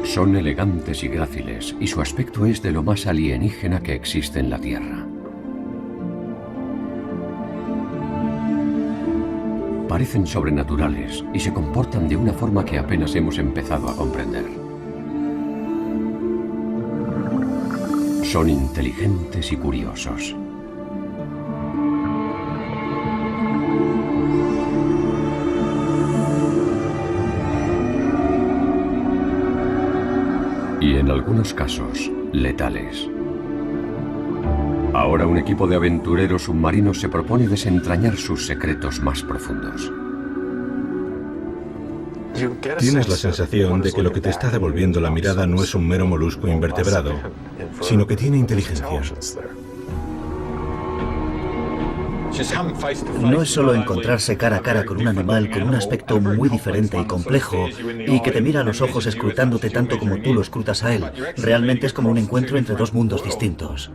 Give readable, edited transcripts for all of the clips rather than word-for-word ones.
Son elegantes y gráciles, y su aspecto es de lo más alienígena que existe en la Tierra. Parecen sobrenaturales y se comportan de una forma que apenas hemos empezado a comprender. Son inteligentes y curiosos. Y en algunos casos, letales. Ahora un equipo de aventureros submarinos se propone desentrañar sus secretos más profundos. Tienes la sensación de que lo que te está devolviendo la mirada no es un mero molusco invertebrado, sino que tiene inteligencia. No es solo encontrarse cara a cara con un animal con un aspecto muy diferente y complejo y que te mira a los ojos escrutándote tanto como tú lo escrutas a él. Realmente es como un encuentro entre dos mundos distintos.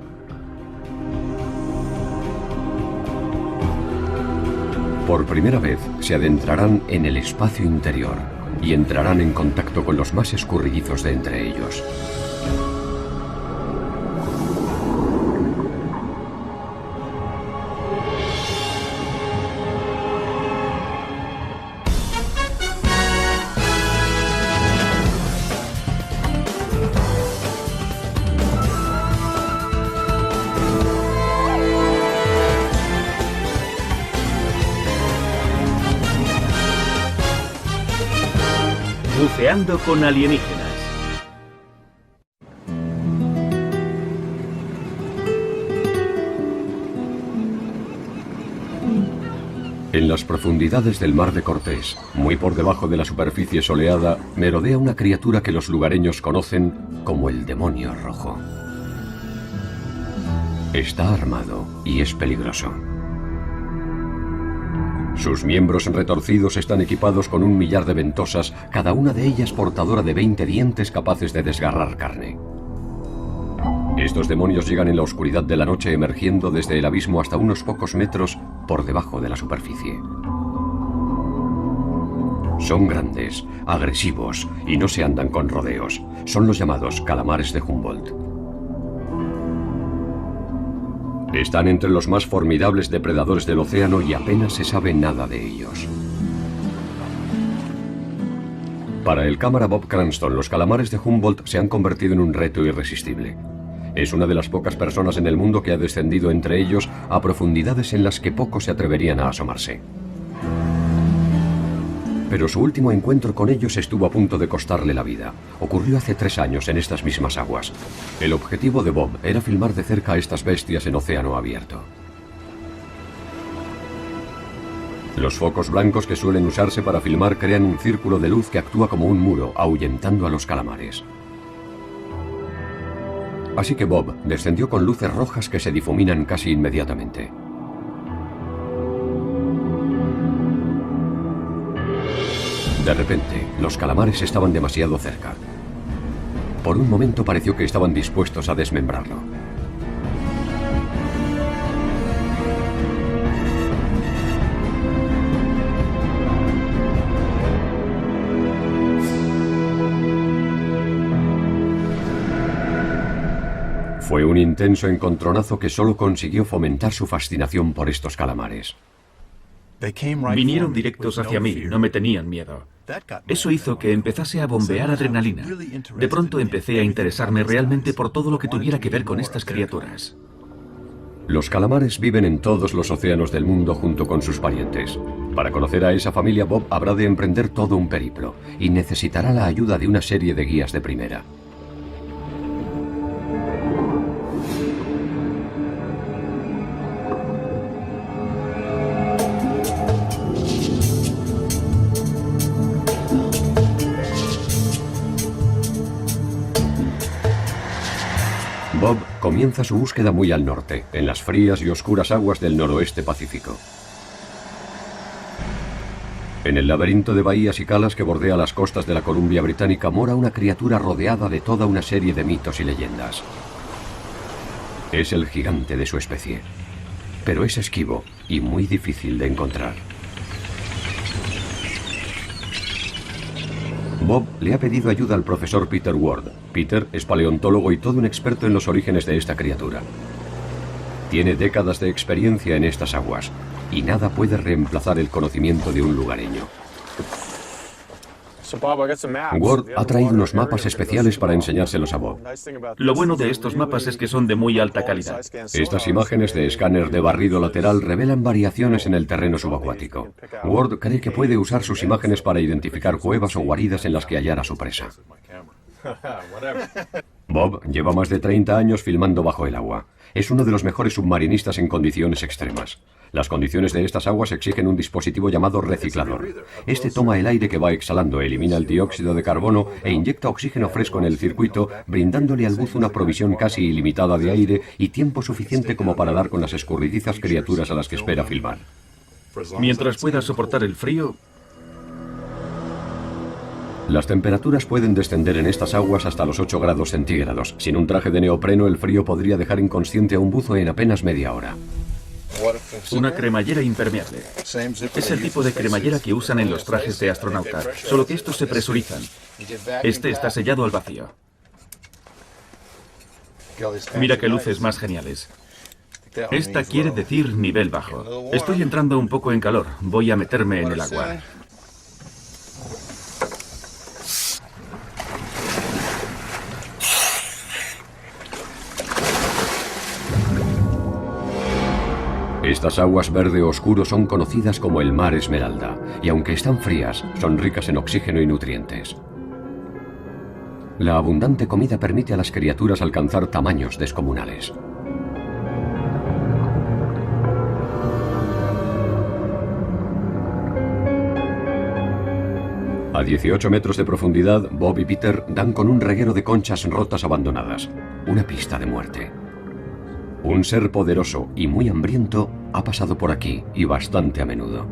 Por primera vez se adentrarán en el espacio interior y entrarán en contacto con los más escurridizos de entre ellos. Buceando con alienígenas. En las profundidades del Mar de Cortés, muy por debajo de la superficie soleada, merodea una criatura que los lugareños conocen como el demonio rojo. Está armado y es peligroso. Sus miembros retorcidos están equipados con 1 millar de ventosas, cada una de ellas portadora de 20 dientes capaces de desgarrar carne. Estos demonios llegan en la oscuridad de la noche emergiendo desde el abismo hasta unos pocos metros por debajo de la superficie. Son grandes, agresivos y no se andan con rodeos. Son los llamados calamares de Humboldt. Están entre los más formidables depredadores del océano y apenas se sabe nada de ellos. Para el cámara Bob Cranston, los calamares de Humboldt se han convertido en un reto irresistible. Es una de las pocas personas en el mundo que ha descendido entre ellos a profundidades en las que pocos se atreverían a asomarse. Pero su último encuentro con ellos estuvo a punto de costarle la vida. Ocurrió hace 3 años en estas mismas aguas. El objetivo de Bob era filmar de cerca a estas bestias en océano abierto. Los focos blancos que suelen usarse para filmar crean un círculo de luz que actúa como un muro, ahuyentando a los calamares. Así que Bob descendió con luces rojas que se difuminan casi inmediatamente. De repente, los calamares estaban demasiado cerca. Por un momento pareció que estaban dispuestos a desmembrarlo. Fue un intenso encontronazo que solo consiguió fomentar su fascinación por estos calamares. Vinieron directos hacia mí, no me tenían miedo. Eso hizo que empezase a bombear adrenalina. De pronto empecé a interesarme realmente por todo lo que tuviera que ver con estas criaturas. Los calamares viven en todos los océanos del mundo junto con sus parientes. Para conocer a esa familia, Bob habrá de emprender todo un periplo y necesitará la ayuda de una serie de guías de primera. Bob comienza su búsqueda muy al norte, en las frías y oscuras aguas del noroeste Pacífico. En el laberinto de bahías y calas que bordea las costas de la Columbia Británica mora una criatura rodeada de toda una serie de mitos y leyendas. Es el gigante de su especie, pero es esquivo y muy difícil de encontrar. Bob le ha pedido ayuda al profesor Peter Ward. Peter es paleontólogo y todo un experto en los orígenes de esta criatura. Tiene décadas de experiencia en estas aguas y nada puede reemplazar el conocimiento de un lugareño. Ward ha traído unos mapas especiales para enseñárselos a Bob. Lo bueno de estos mapas es que son de muy alta calidad. Estas imágenes de escáner de barrido lateral revelan variaciones en el terreno subacuático. Ward cree que puede usar sus imágenes para identificar cuevas o guaridas en las que hallar a su presa. Bob lleva más de 30 años filmando bajo el agua. Es uno de los mejores submarinistas en condiciones extremas. Las condiciones de estas aguas exigen un dispositivo llamado reciclador. Este toma el aire que va exhalando, elimina el dióxido de carbono e inyecta oxígeno fresco en el circuito, brindándole al buzo una provisión casi ilimitada de aire y tiempo suficiente como para dar con las escurridizas criaturas a las que espera filmar. Mientras pueda soportar el frío... Las temperaturas pueden descender en estas aguas hasta los 8 grados centígrados. Sin un traje de neopreno, el frío podría dejar inconsciente a un buzo en apenas media hora. Una cremallera impermeable. Es el tipo de cremallera que usan en los trajes de astronauta, solo que estos se presurizan. Este está sellado al vacío. Mira qué luces más geniales. Esta quiere decir nivel bajo. Estoy entrando un poco en calor. Voy a meterme en el agua. Estas aguas verde oscuro son conocidas como el mar Esmeralda, y aunque están frías, son ricas en oxígeno y nutrientes. La abundante comida permite a las criaturas alcanzar tamaños descomunales. A 18 metros de profundidad, Bob y Peter dan con un reguero de conchas rotas abandonadas, una pista de muerte. Un ser poderoso y muy hambriento ha pasado por aquí, y bastante a menudo.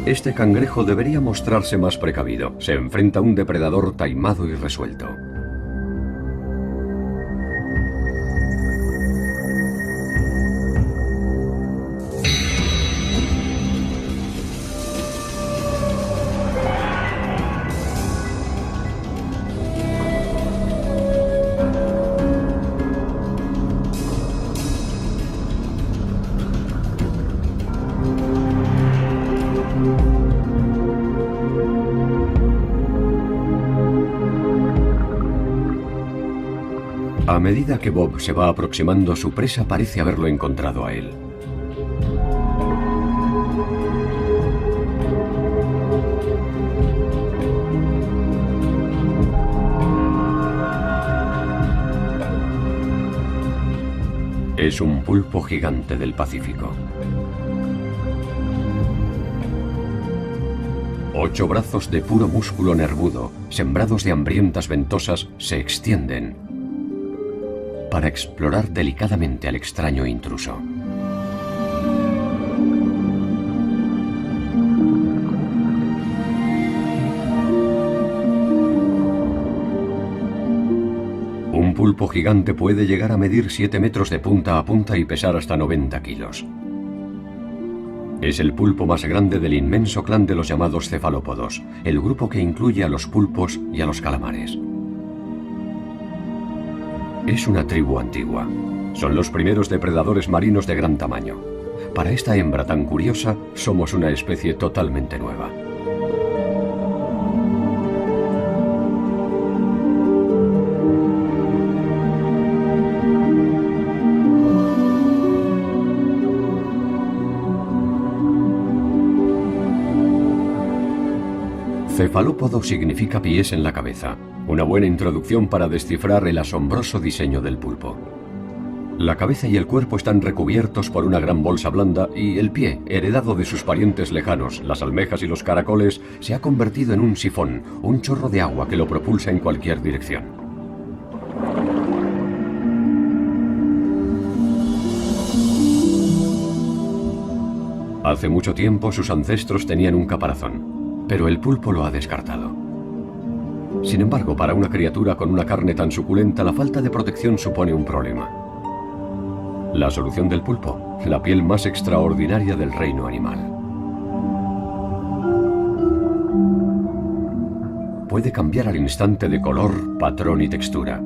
Este cangrejo debería mostrarse más precavido. Se enfrenta a un depredador taimado y resuelto. A medida que Bob se va aproximando, su presa parece haberlo encontrado a él. Es un pulpo gigante del Pacífico. 8 brazos de puro músculo nervudo, sembrados de hambrientas ventosas, se extienden para explorar delicadamente al extraño intruso. Un pulpo gigante puede llegar a medir 7 metros de punta a punta y pesar hasta 90 kilos. Es el pulpo más grande del inmenso clan de los llamados cefalópodos, el grupo que incluye a los pulpos y a los calamares. Es una tribu antigua. Son los primeros depredadores marinos de gran tamaño. Para esta hembra tan curiosa, somos una especie totalmente nueva. Cefalópodo significa pies en la cabeza. Una buena introducción para descifrar el asombroso diseño del pulpo. La cabeza y el cuerpo están recubiertos por una gran bolsa blanda y el pie, heredado de sus parientes lejanos, las almejas y los caracoles, se ha convertido en un sifón, un chorro de agua que lo propulsa en cualquier dirección. Hace mucho tiempo sus ancestros tenían un caparazón, pero el pulpo lo ha descartado. Sin embargo, para una criatura con una carne tan suculenta, la falta de protección supone un problema. La solución del pulpo, la piel más extraordinaria del reino animal. Puede cambiar al instante de color, patrón y textura.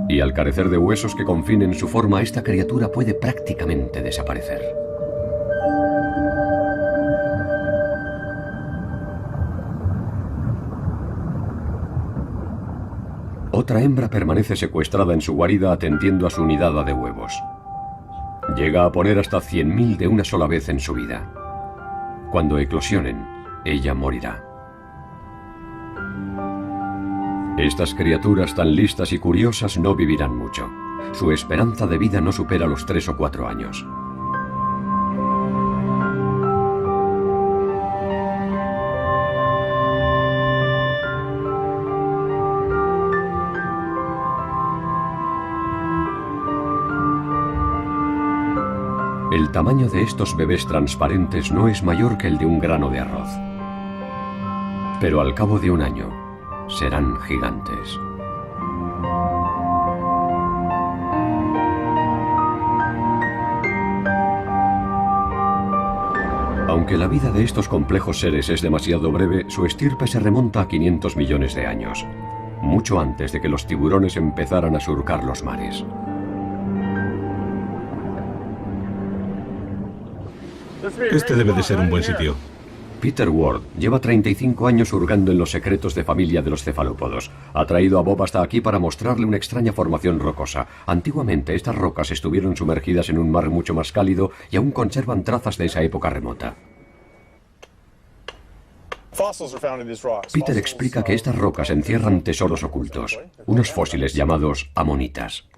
Y al carecer de huesos que confinen su forma, esta criatura puede prácticamente desaparecer. Otra hembra permanece secuestrada en su guarida atendiendo a su nidada de huevos. Llega a poner hasta 100.000 de una sola vez en su vida. Cuando eclosionen, ella morirá. Estas criaturas tan listas y curiosas no vivirán mucho. Su esperanza de vida no supera los 3 o 4 años. El tamaño de estos bebés transparentes no es mayor que el de un grano de arroz. Pero al cabo de un año, serán gigantes. Aunque la vida de estos complejos seres es demasiado breve, su estirpe se remonta a 500 millones de años, mucho antes de que los tiburones empezaran a surcar los mares. Este debe de ser un buen sitio. Peter Ward lleva 35 años hurgando en los secretos de familia de los cefalópodos. Ha traído a Bob hasta aquí para mostrarle una extraña formación rocosa. Antiguamente estas rocas estuvieron sumergidas en un mar mucho más cálido y aún conservan trazas de esa época remota. Peter explica que estas rocas encierran tesoros ocultos, unos fósiles llamados amonitas.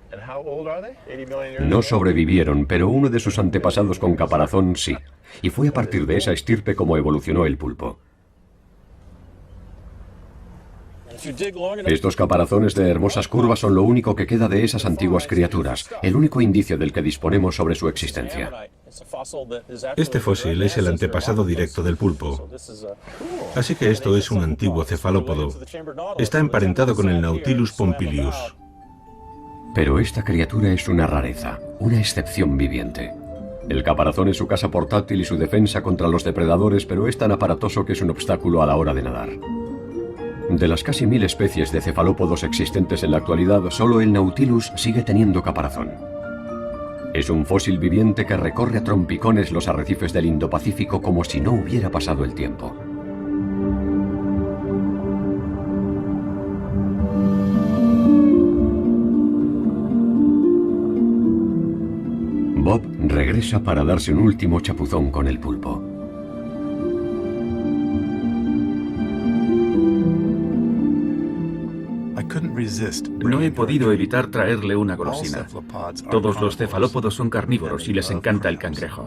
No sobrevivieron, pero uno de sus antepasados con caparazón sí, y fue a partir de esa estirpe como evolucionó el pulpo. Estos caparazones de hermosas curvas son lo único que queda de esas antiguas criaturas, el único indicio del que disponemos sobre su existencia. Este fósil es el antepasado directo del pulpo. Así que esto es un antiguo cefalópodo. Está emparentado con el Nautilus pompilius. Pero esta criatura es una rareza, una excepción viviente. El caparazón es su casa portátil y su defensa contra los depredadores, pero es tan aparatoso que es un obstáculo a la hora de nadar. De las casi 1000 especies de cefalópodos existentes en la actualidad, solo el Nautilus sigue teniendo caparazón. Es un fósil viviente que recorre a trompicones los arrecifes del Indo-Pacífico como si no hubiera pasado el tiempo. Bob regresa para darse un último chapuzón con el pulpo. No he podido evitar traerle una golosina. Todos los cefalópodos son carnívoros y les encanta el cangrejo.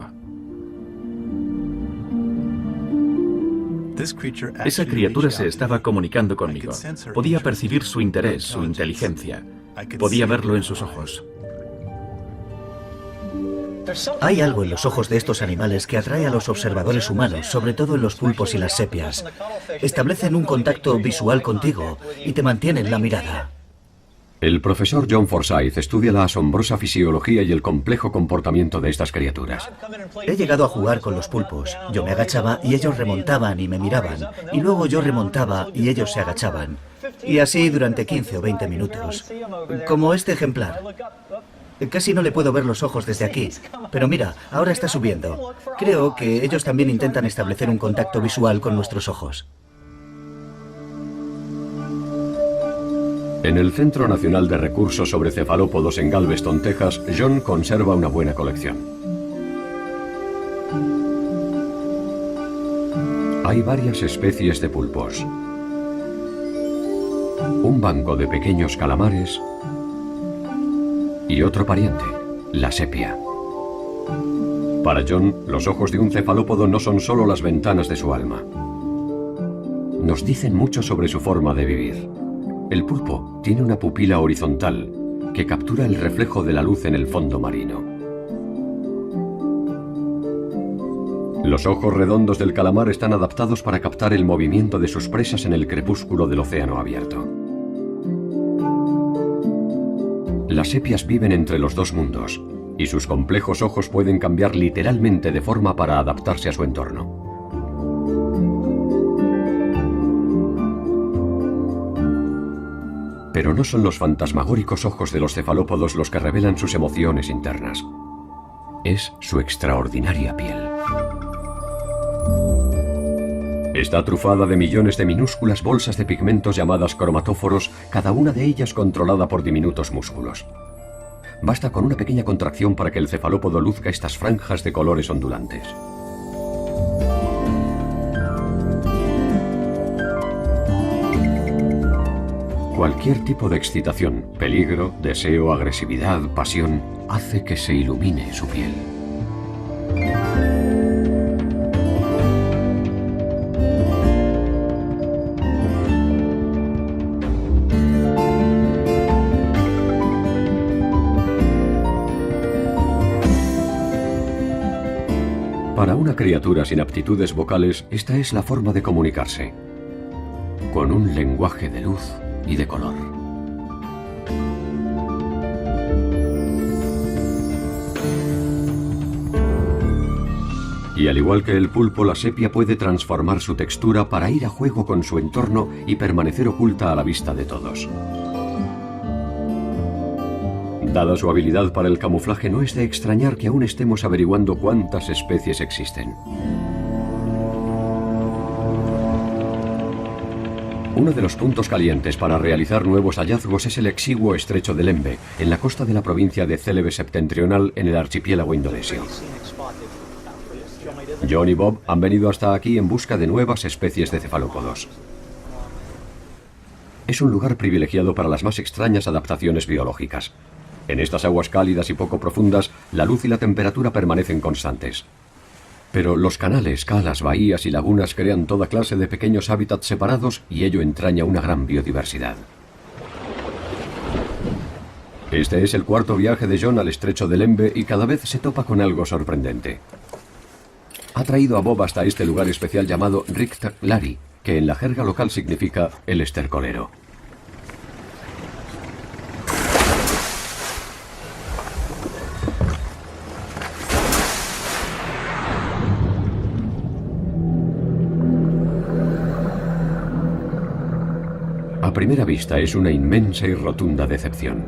Esa criatura se estaba comunicando conmigo. Podía percibir su interés, su inteligencia. Podía verlo en sus ojos. Hay algo en los ojos de estos animales que atrae a los observadores humanos, sobre todo en los pulpos y las sepias. Establecen un contacto visual contigo y te mantienen la mirada. El profesor John Forsyth estudia la asombrosa fisiología y el complejo comportamiento de estas criaturas. He llegado a jugar con los pulpos. Yo me agachaba y ellos remontaban y me miraban. Y luego yo remontaba y ellos se agachaban. Y así durante 15 o 20 minutos. Como este ejemplar. Casi no le puedo ver los ojos desde aquí. Pero mira, ahora está subiendo. Creo que ellos también intentan establecer un contacto visual con nuestros ojos. En el Centro Nacional de Recursos sobre Cefalópodos en Galveston, Texas, John conserva una buena colección. Hay varias especies de pulpos, un banco de pequeños calamares y otro pariente, la sepia. Para John, los ojos de un cefalópodo no son solo las ventanas de su alma. Nos dicen mucho sobre su forma de vivir. El pulpo tiene una pupila horizontal que captura el reflejo de la luz en el fondo marino. Los ojos redondos del calamar están adaptados para captar el movimiento de sus presas en el crepúsculo del océano abierto. Las sepias viven entre los dos mundos, y sus complejos ojos pueden cambiar literalmente de forma para adaptarse a su entorno. Pero no son los fantasmagóricos ojos de los cefalópodos los que revelan sus emociones internas. Es su extraordinaria piel. Está trufada de millones de minúsculas bolsas de pigmentos llamadas cromatóforos, cada una de ellas controlada por diminutos músculos. Basta con una pequeña contracción para que el cefalópodo luzca estas franjas de colores ondulantes. Cualquier tipo de excitación, peligro, deseo, agresividad, pasión, hace que se ilumine su piel. Para una criatura sin aptitudes vocales, esta es la forma de comunicarse, con un lenguaje de luz y de color. Y al igual que el pulpo, la sepia puede transformar su textura para ir a juego con su entorno y permanecer oculta a la vista de todos. Dada su habilidad para el camuflaje, no es de extrañar que aún estemos averiguando cuántas especies existen. Uno de los puntos calientes para realizar nuevos hallazgos es el exiguo estrecho de Lembe, en la costa de la provincia de Celebes septentrional en el archipiélago indonesio. John y Bob han venido hasta aquí en busca de nuevas especies de cefalópodos. Es un lugar privilegiado para las más extrañas adaptaciones biológicas. En estas aguas cálidas y poco profundas, la luz y la temperatura permanecen constantes. Pero los canales, calas, bahías y lagunas crean toda clase de pequeños hábitats separados y ello entraña una gran biodiversidad. Este es el cuarto viaje de John al estrecho de Lembe y cada vez se topa con algo sorprendente. Ha traído a Bob hasta este lugar especial llamado Riktaklari, que en la jerga local significa el estercolero. A primera vista es una inmensa y rotunda decepción.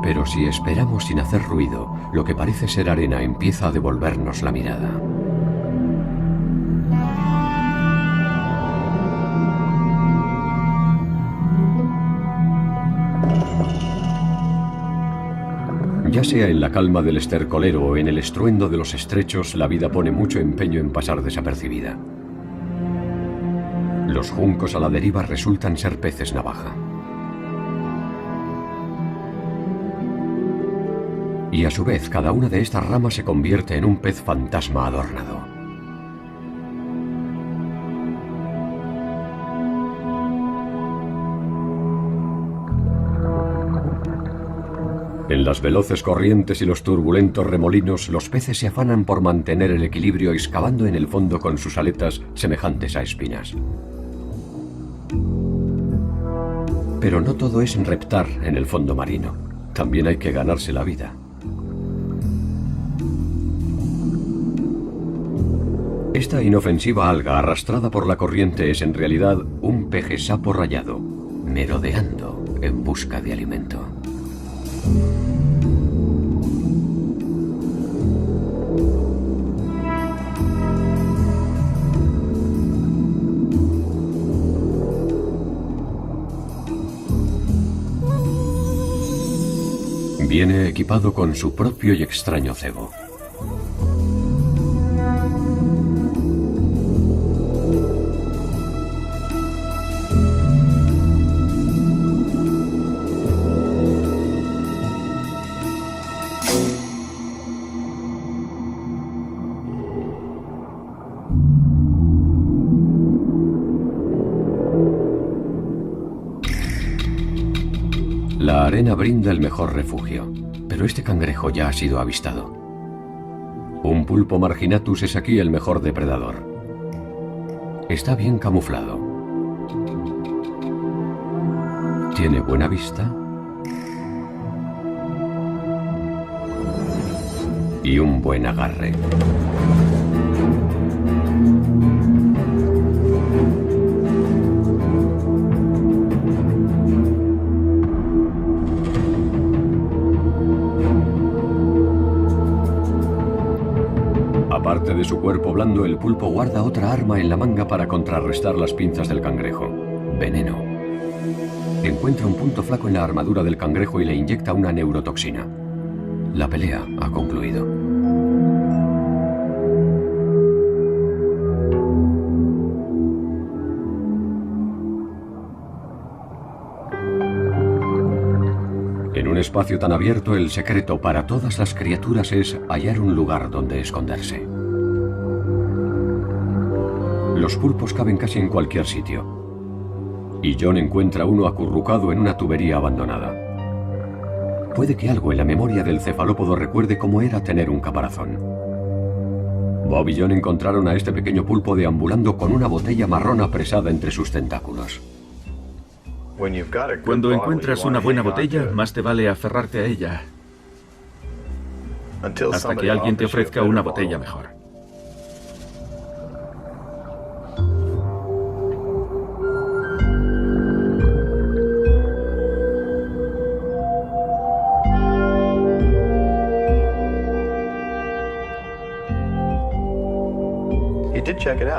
Pero si esperamos sin hacer ruido, lo que parece ser arena empieza a devolvernos la mirada. Ya sea en la calma del estercolero o en el estruendo de los estrechos, la vida pone mucho empeño en pasar desapercibida. Los juncos a la deriva resultan ser peces navaja. Y a su vez, cada una de estas ramas se convierte en un pez fantasma adornado. En las veloces corrientes y los turbulentos remolinos, los peces se afanan por mantener el equilibrio excavando en el fondo con sus aletas semejantes a espinas. Pero no todo es reptar en el fondo marino. También hay que ganarse la vida. Esta inofensiva alga arrastrada por la corriente es en realidad un pejesapo rayado, merodeando en busca de alimento. Viene equipado con su propio y extraño cebo. La arena brinda el mejor refugio, pero este cangrejo ya ha sido avistado. Un pulpo marginatus es aquí el mejor depredador. Está bien camuflado. Tiene buena vista y un buen agarre. Aparte de su cuerpo blando, el pulpo guarda otra arma en la manga para contrarrestar las pinzas del cangrejo: veneno. Encuentra un punto flaco en la armadura del cangrejo y le inyecta una neurotoxina. La pelea ha concluido. En un espacio tan abierto, el secreto para todas las criaturas es hallar un lugar donde esconderse. Los pulpos caben casi en cualquier sitio. Y John encuentra uno acurrucado en una tubería abandonada. Puede que algo en la memoria del cefalópodo recuerde cómo era tener un caparazón. Bob y John encontraron a este pequeño pulpo deambulando con una botella marrón apresada entre sus tentáculos. Cuando encuentras una buena botella, más te vale aferrarte a ella hasta que alguien te ofrezca una botella mejor.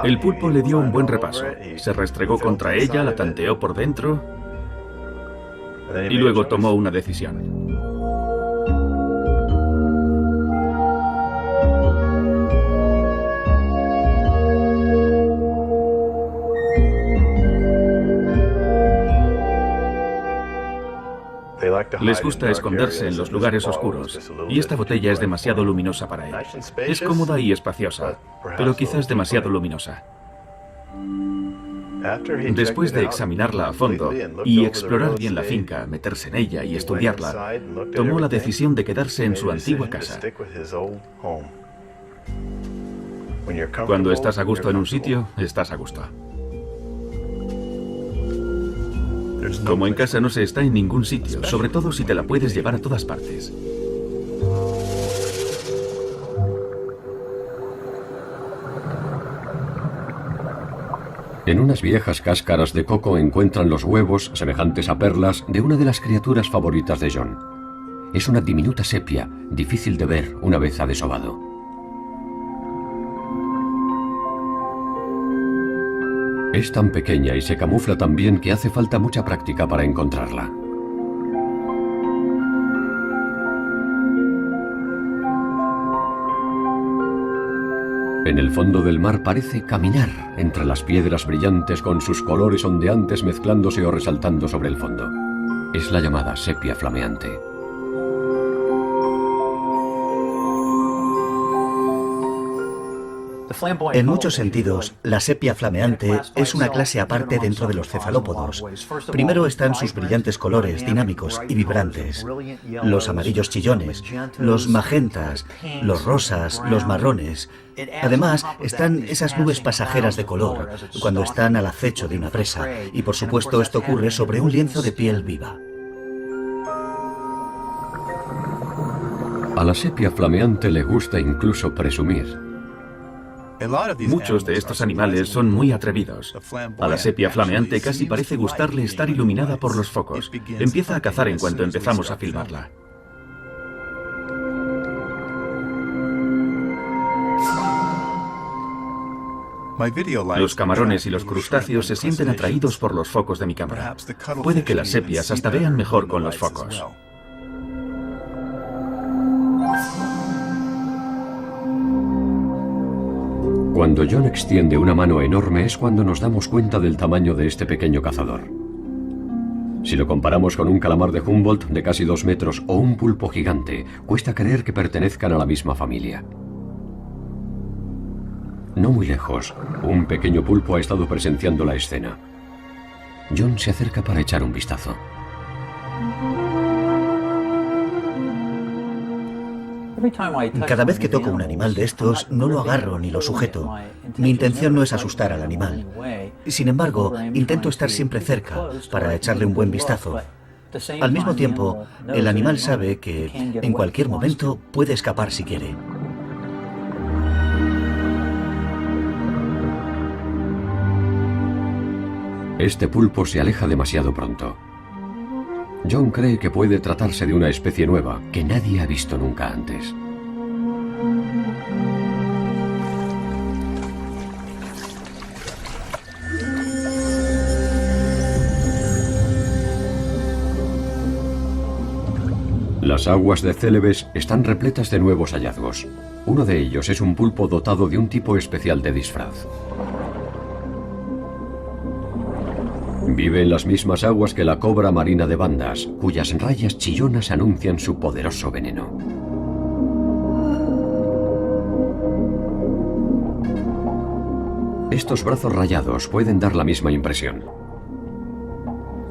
El pulpo le dio un buen repaso. Se restregó contra ella, la tanteó por dentro y luego tomó una decisión. Les gusta esconderse en los lugares oscuros, y esta botella es demasiado luminosa para él. Es cómoda y espaciosa, pero quizás demasiado luminosa. Después de examinarla a fondo y explorar bien la finca, meterse en ella y estudiarla, tomó la decisión de quedarse en su antigua casa. Cuando estás a gusto en un sitio, estás a gusto. Como en casa no se está en ningún sitio, sobre todo si te la puedes llevar a todas partes. En unas viejas cáscaras de coco encuentran los huevos, semejantes a perlas, de una de las criaturas favoritas de John. Es una diminuta sepia, difícil de ver una vez ha desovado. Es tan pequeña y se camufla tan bien que hace falta mucha práctica para encontrarla. En el fondo del mar parece caminar entre las piedras brillantes con sus colores ondeantes mezclándose o resaltando sobre el fondo. Es la llamada sepia flameante. En muchos sentidos, la sepia flameante es una clase aparte dentro de los cefalópodos. Primero están sus brillantes colores, dinámicos y vibrantes. Los amarillos chillones, los magentas, los rosas, los marrones. Además, están esas nubes pasajeras de color, cuando están al acecho de una presa. Y por supuesto, esto ocurre sobre un lienzo de piel viva. A la sepia flameante le gusta incluso presumir. Muchos de estos animales son muy atrevidos. A la sepia flameante casi parece gustarle estar iluminada por los focos. Empieza a cazar en cuanto empezamos a filmarla. Los camarones y los crustáceos se sienten atraídos por los focos de mi cámara. Puede que las sepias hasta vean mejor con los focos. Cuando John extiende una mano enorme es cuando nos damos cuenta del tamaño de este pequeño cazador. Si lo comparamos con un calamar de Humboldt de casi 2 metros o un pulpo gigante, cuesta creer que pertenezcan a la misma familia. No muy lejos, un pequeño pulpo ha estado presenciando la escena. John se acerca para echar un vistazo. Cada vez que toco un animal de estos, no lo agarro ni lo sujeto. Mi intención no es asustar al animal. Sin embargo, intento estar siempre cerca para echarle un buen vistazo. Al mismo tiempo, el animal sabe que en cualquier momento puede escapar si quiere. Este pulpo se aleja demasiado pronto. John cree que puede tratarse de una especie nueva que nadie ha visto nunca antes. Las aguas de Celebes están repletas de nuevos hallazgos. Uno de ellos es un pulpo dotado de un tipo especial de disfraz. Vive en las mismas aguas que la cobra marina de bandas, cuyas rayas chillonas anuncian su poderoso veneno. Estos brazos rayados pueden dar la misma impresión.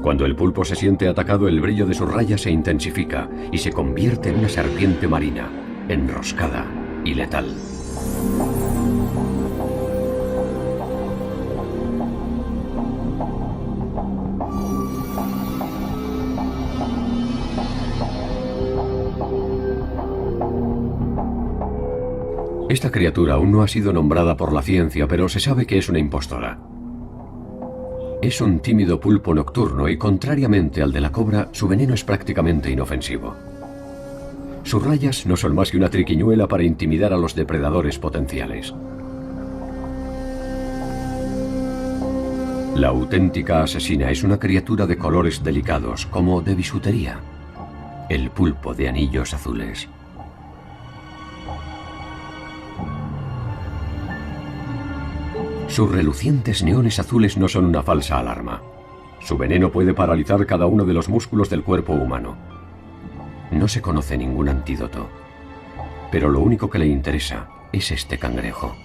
Cuando el pulpo se siente atacado, el brillo de sus rayas se intensifica y se convierte en una serpiente marina, enroscada y letal. Esta criatura aún no ha sido nombrada por la ciencia, pero se sabe que es una impostora. Es un tímido pulpo nocturno y, contrariamente al de la cobra, su veneno es prácticamente inofensivo. Sus rayas no son más que una triquiñuela para intimidar a los depredadores potenciales. La auténtica asesina es una criatura de colores delicados, como de bisutería. El pulpo de anillos azules. Sus relucientes neones azules no son una falsa alarma. Su veneno puede paralizar cada uno de los músculos del cuerpo humano. No se conoce ningún antídoto, pero lo único que le interesa es este cangrejo.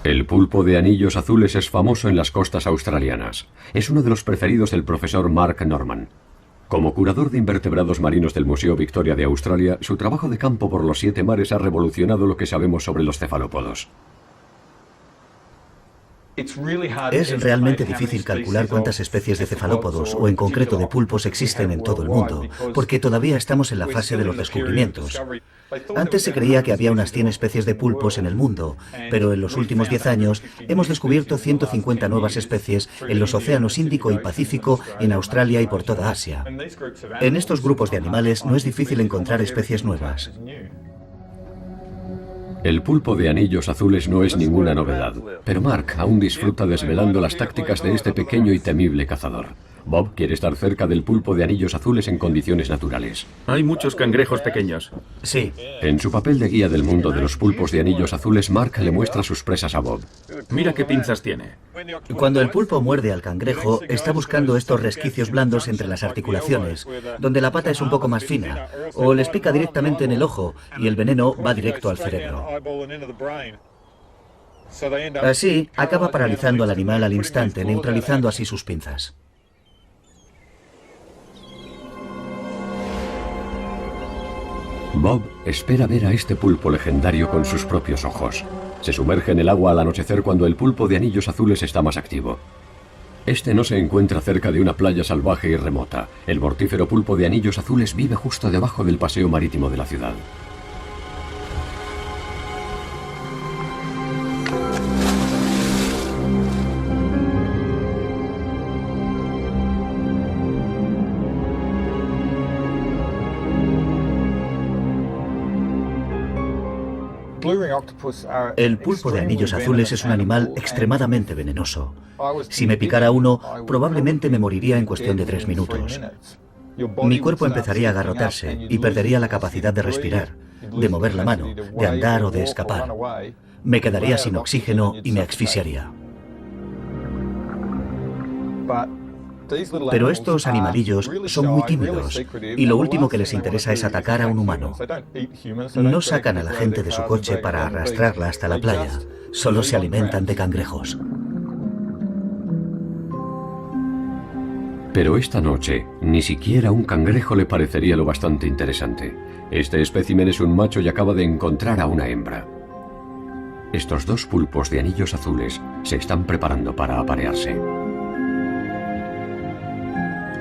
El pulpo de anillos azules es famoso en las costas australianas. Es uno de los preferidos del profesor Mark Norman. Como curador de invertebrados marinos del Museo Victoria de Australia, su trabajo de campo por los 7 mares ha revolucionado lo que sabemos sobre los cefalópodos. Es realmente difícil calcular cuántas especies de cefalópodos, o en concreto de pulpos, existen en todo el mundo, porque todavía estamos en la fase de los descubrimientos. Antes se creía que había unas 100 especies de pulpos en el mundo, pero en los últimos 10 años hemos descubierto 150 nuevas especies en los océanos Índico y Pacífico, en Australia y por toda Asia. En estos grupos de animales no es difícil encontrar especies nuevas. El pulpo de anillos azules no es ninguna novedad, pero Mark aún disfruta desvelando las tácticas de este pequeño y temible cazador. Bob quiere estar cerca del pulpo de anillos azules en condiciones naturales. Hay muchos cangrejos pequeños. Sí. En su papel de guía del mundo de los pulpos de anillos azules, Mark le muestra sus presas a Bob. Mira qué pinzas tiene. Cuando el pulpo muerde al cangrejo, está buscando estos resquicios blandos entre las articulaciones, donde la pata es un poco más fina, o les pica directamente en el ojo y el veneno va directo al cerebro. Así, acaba paralizando al animal al instante, neutralizando así sus pinzas. Bob espera ver a este pulpo legendario con sus propios ojos. Se sumerge en el agua al anochecer cuando el pulpo de anillos azules está más activo. Este no se encuentra cerca de una playa salvaje y remota. El mortífero pulpo de anillos azules vive justo debajo del paseo marítimo de la ciudad. El pulpo de anillos azules es un animal extremadamente venenoso. Si me picara uno, probablemente me moriría en cuestión de 3 minutos. Mi cuerpo empezaría a agarrotarse y perdería la capacidad de respirar. de mover la mano, de andar o de escapar. Me quedaría sin oxígeno y me asfixiaría. Pero estos animalillos son muy tímidos y lo último que les interesa es atacar a un humano. No sacan a la gente de su coche para arrastrarla hasta la playa, solo se alimentan de cangrejos. Pero esta noche, ni siquiera un cangrejo le parecería lo bastante interesante. Este espécimen es un macho y acaba de encontrar a una hembra. Estos dos pulpos de anillos azules se están preparando para aparearse.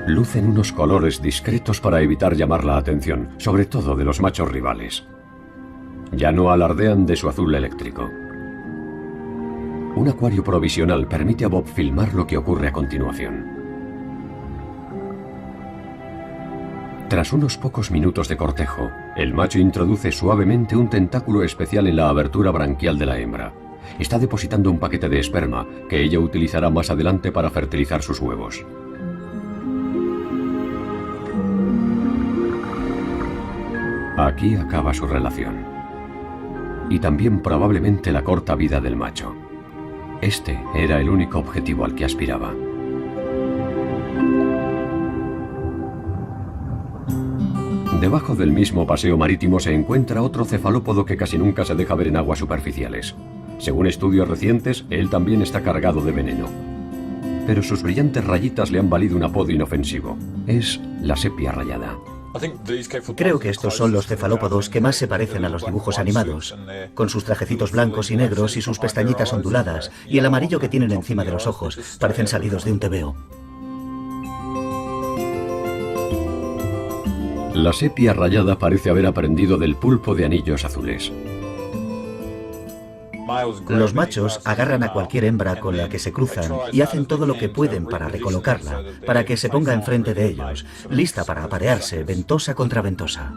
Lucen unos colores discretos para evitar llamar la atención, sobre todo de los machos rivales. Ya no alardean de su azul eléctrico. Un acuario provisional permite a Bob filmar lo que ocurre a continuación. Tras unos pocos minutos de cortejo, el macho introduce suavemente un tentáculo especial en la abertura branquial de la hembra. Está depositando un paquete de esperma que ella utilizará más adelante para fertilizar sus huevos. Aquí acaba su relación. Y también probablemente la corta vida del macho. Este era el único objetivo al que aspiraba. Debajo del mismo paseo marítimo se encuentra otro cefalópodo que casi nunca se deja ver en aguas superficiales. Según estudios recientes, él también está cargado de veneno. Pero sus brillantes rayitas le han valido un apodo inofensivo. Es la sepia rayada. Creo que estos son los cefalópodos que más se parecen a los dibujos animados, con sus trajecitos blancos y negros y sus pestañitas onduladas, y el amarillo que tienen encima de los ojos, parecen salidos de un tebeo. La sepia rayada parece haber aprendido del pulpo de anillos azules. Los machos agarran a cualquier hembra con la que se cruzan y hacen todo lo que pueden para recolocarla, para que se ponga enfrente de ellos, lista para aparearse, ventosa contra ventosa.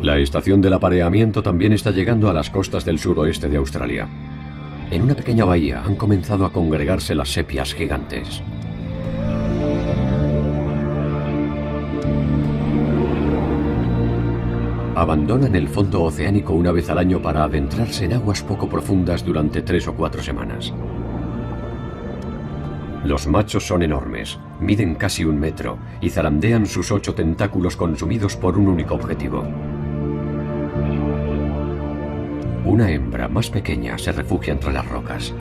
La estación del apareamiento también está llegando a las costas del suroeste de Australia. En una pequeña bahía han comenzado a congregarse las sepias gigantes. Abandonan el fondo oceánico una vez al año para adentrarse en aguas poco profundas durante 3 o 4 semanas. Los machos son enormes, miden casi 1 metro y zarandean sus 8 tentáculos consumidos por un único objetivo. Una hembra más pequeña se refugia entre las rocas.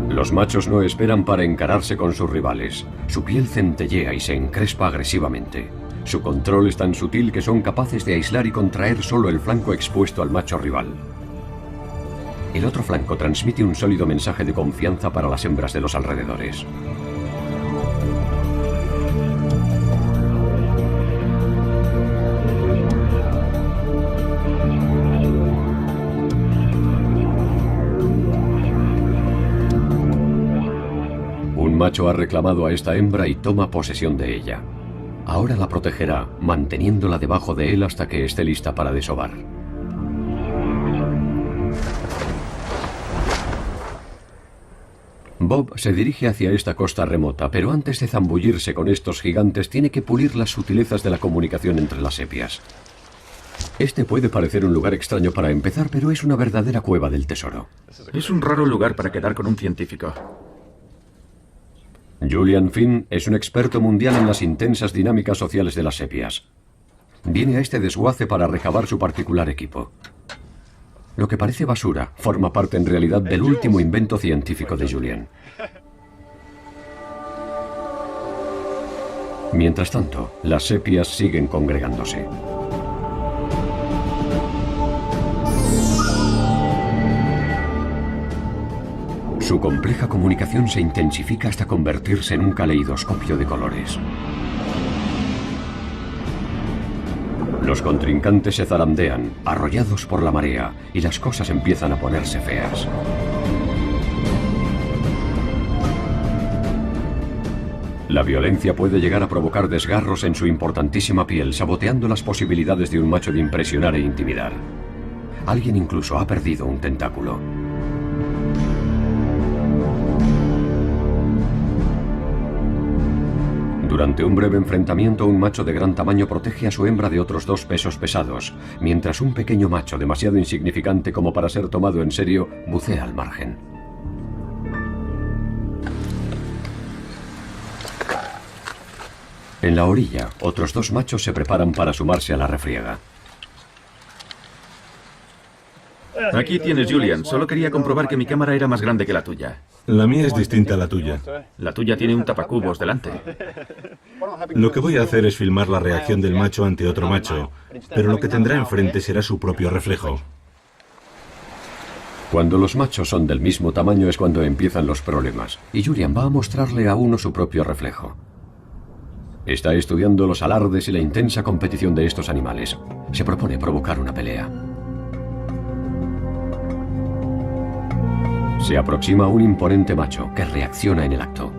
Los machos no esperan para encararse con sus rivales. Su piel centellea y se encrespa agresivamente. Su control es tan sutil que son capaces de aislar y contraer solo el flanco expuesto al macho rival. El otro flanco transmite un sólido mensaje de confianza para las hembras de los alrededores. Un macho ha reclamado a esta hembra y toma posesión de ella. Ahora la protegerá, manteniéndola debajo de él hasta que esté lista para desovar. Bob se dirige hacia esta costa remota, pero antes de zambullirse con estos gigantes tiene que pulir las sutilezas de la comunicación entre las sepias. Este puede parecer un lugar extraño para empezar, pero es una verdadera cueva del tesoro. Es un raro lugar para quedar con un científico. Julian Finn es un experto mundial en las intensas dinámicas sociales de las sepias. Viene a este desguace para recabar su particular equipo. Lo que parece basura forma parte en realidad del último invento científico de Julian. Mientras tanto, las sepias siguen congregándose. Su compleja comunicación se intensifica hasta convertirse en un caleidoscopio de colores. Los contrincantes se zarandean, arrollados por la marea, y las cosas empiezan a ponerse feas. La violencia puede llegar a provocar desgarros en su importantísima piel, saboteando las posibilidades de un macho de impresionar e intimidar. Alguien incluso ha perdido un tentáculo. Durante un breve enfrentamiento, un macho de gran tamaño protege a su hembra de otros 2 pesos pesados, mientras un pequeño macho, demasiado insignificante como para ser tomado en serio, bucea al margen. En la orilla, otros 2 machos se preparan para sumarse a la refriega. Aquí tienes, Julian. Solo quería comprobar que mi cámara era más grande que la tuya. La mía es distinta a la tuya. La tuya tiene un tapacubos delante. Lo que voy a hacer es filmar la reacción del macho ante otro macho, pero lo que tendrá enfrente será su propio reflejo. Cuando los machos son del mismo tamaño es cuando empiezan los problemas, y Julian va a mostrarle a uno su propio reflejo. Está estudiando los alardes y la intensa competición de estos animales. Se propone provocar una pelea. Se aproxima un imponente macho que reacciona en el acto.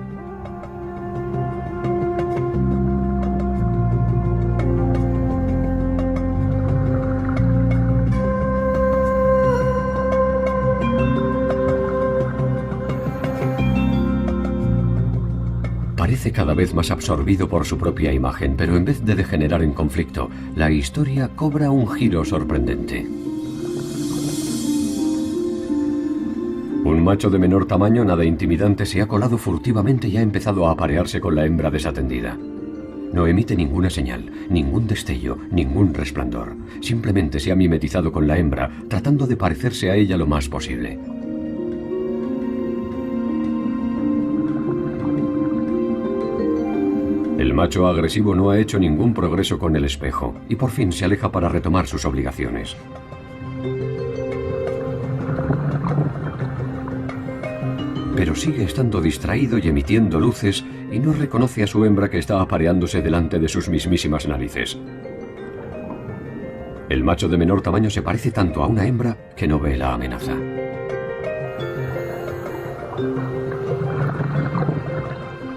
Parece cada vez más absorbido por su propia imagen, pero en vez de degenerar en conflicto, la historia cobra un giro sorprendente. Un macho de menor tamaño, nada intimidante, se ha colado furtivamente y ha empezado a aparearse con la hembra desatendida. No emite ninguna señal, ningún destello, ningún resplandor. Simplemente se ha mimetizado con la hembra, tratando de parecerse a ella lo más posible. El macho agresivo no ha hecho ningún progreso con el espejo y por fin se aleja para retomar sus obligaciones. Pero sigue estando distraído y emitiendo luces y no reconoce a su hembra que está apareándose delante de sus mismísimas narices. El macho de menor tamaño se parece tanto a una hembra que no ve la amenaza.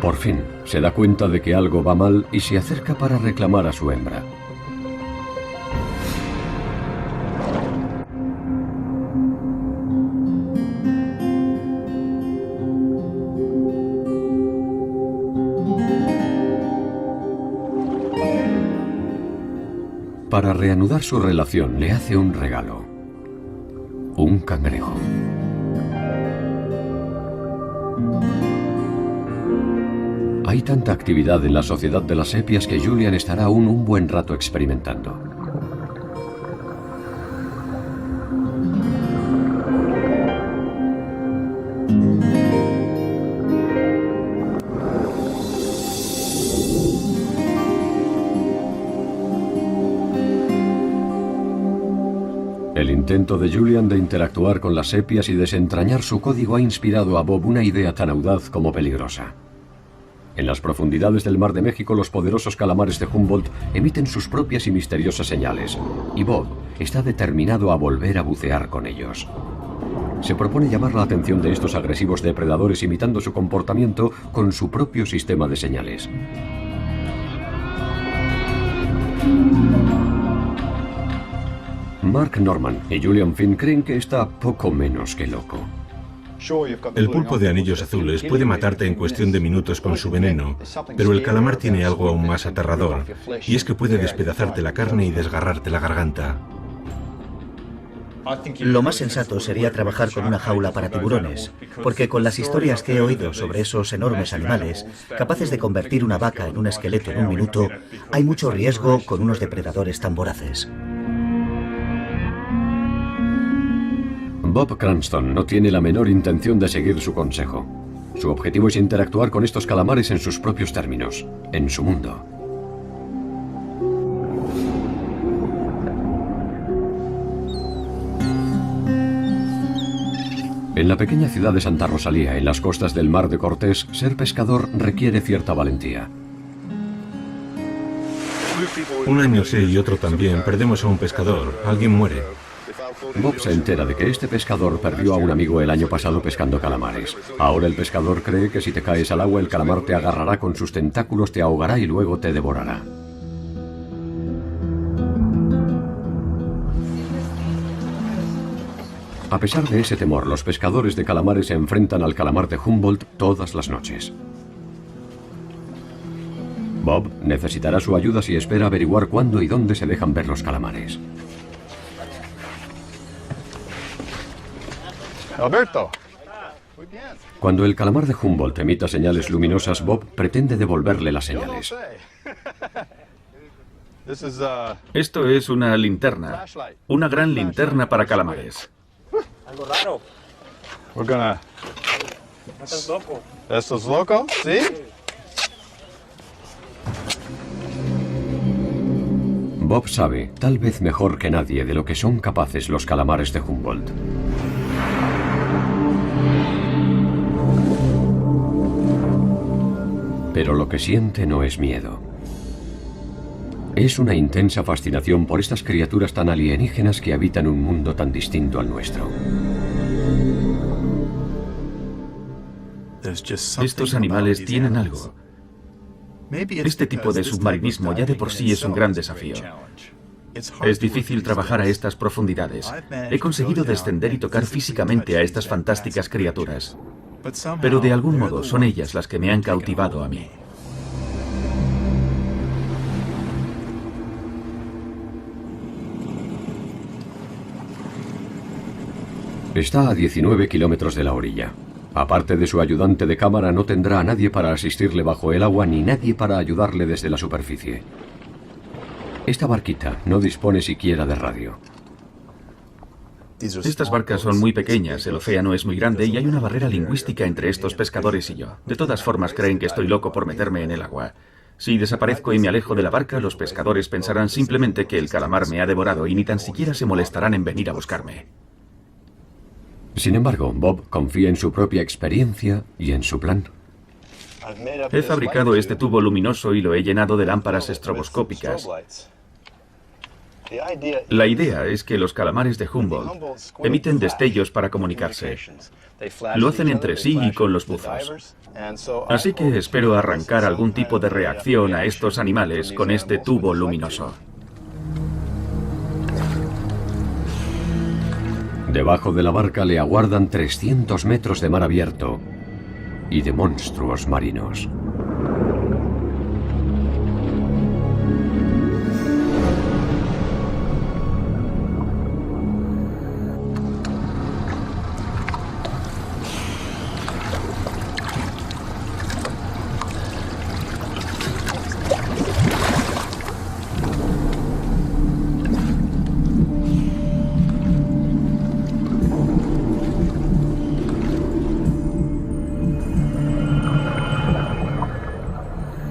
Por fin, se da cuenta de que algo va mal y se acerca para reclamar a su hembra. Para reanudar su relación, le hace un regalo. Un cangrejo. Hay tanta actividad en la sociedad de las sepias que Julian estará aún un buen rato experimentando. El intento de Julian de interactuar con las sepias y desentrañar su código ha inspirado a Bob una idea tan audaz como peligrosa. En las profundidades del Mar de México, los poderosos calamares de Humboldt emiten sus propias y misteriosas señales, y Bob está determinado a volver a bucear con ellos. Se propone llamar la atención de estos agresivos depredadores imitando su comportamiento con su propio sistema de señales. Mark Norman y Julian Finn creen que está poco menos que loco. El pulpo de anillos azules puede matarte en cuestión de minutos con su veneno, pero el calamar tiene algo aún más aterrador, y es que puede despedazarte la carne y desgarrarte la garganta. Lo más sensato sería trabajar con una jaula para tiburones, porque con las historias que he oído sobre esos enormes animales, capaces de convertir una vaca en un esqueleto en un minuto, hay mucho riesgo con unos depredadores tan voraces. Bob Cranston no tiene la menor intención de seguir su consejo. Su objetivo es interactuar con estos calamares en sus propios términos, en su mundo. En la pequeña ciudad de Santa Rosalía, en las costas del Mar de Cortés, ser pescador requiere cierta valentía. Un año sí y otro también perdemos a un pescador, alguien muere. Bob se entera de que este pescador perdió a un amigo el año pasado pescando calamares. Ahora el pescador cree que si te caes al agua el calamar te agarrará con sus tentáculos, te ahogará y luego te devorará. A pesar de ese temor, los pescadores de calamares se enfrentan al calamar de Humboldt todas las noches. Bob necesitará su ayuda si espera averiguar cuándo y dónde se dejan ver los calamares. Alberto. Cuando el calamar de Humboldt emita señales luminosas, Bob pretende devolverle las señales. Esto es una linterna. Una gran linterna para calamares. ¿Esto es loco? ¿Sí? Bob sabe, tal vez mejor que nadie, de lo que son capaces los calamares de Humboldt. Pero lo que siente no es miedo. Es una intensa fascinación por estas criaturas tan alienígenas que habitan un mundo tan distinto al nuestro. Estos animales tienen algo. Este tipo de submarinismo ya de por sí es un gran desafío. Es difícil trabajar a estas profundidades. He conseguido descender y tocar físicamente a estas fantásticas criaturas. Pero de algún modo son ellas las que me han cautivado a mí. Está a 19 kilómetros de la orilla. Aparte de su ayudante de cámara, no tendrá a nadie para asistirle bajo el agua ni nadie para ayudarle desde la superficie. Esta barquita no dispone siquiera de radio. Estas barcas son muy pequeñas, el océano es muy grande y hay una barrera lingüística entre estos pescadores y yo. De todas formas, creen que estoy loco por meterme en el agua. Si desaparezco y me alejo de la barca, los pescadores pensarán simplemente que el calamar me ha devorado y ni tan siquiera se molestarán en venir a buscarme. Sin embargo, Bob confía en su propia experiencia y en su plan. He fabricado este tubo luminoso y lo he llenado de lámparas estroboscópicas. La idea es que los calamares de Humboldt emiten destellos para comunicarse. Lo hacen entre sí y con los buzos. Así que espero arrancar algún tipo de reacción a estos animales con este tubo luminoso. Debajo de la barca le aguardan 300 metros de mar abierto y de monstruos marinos.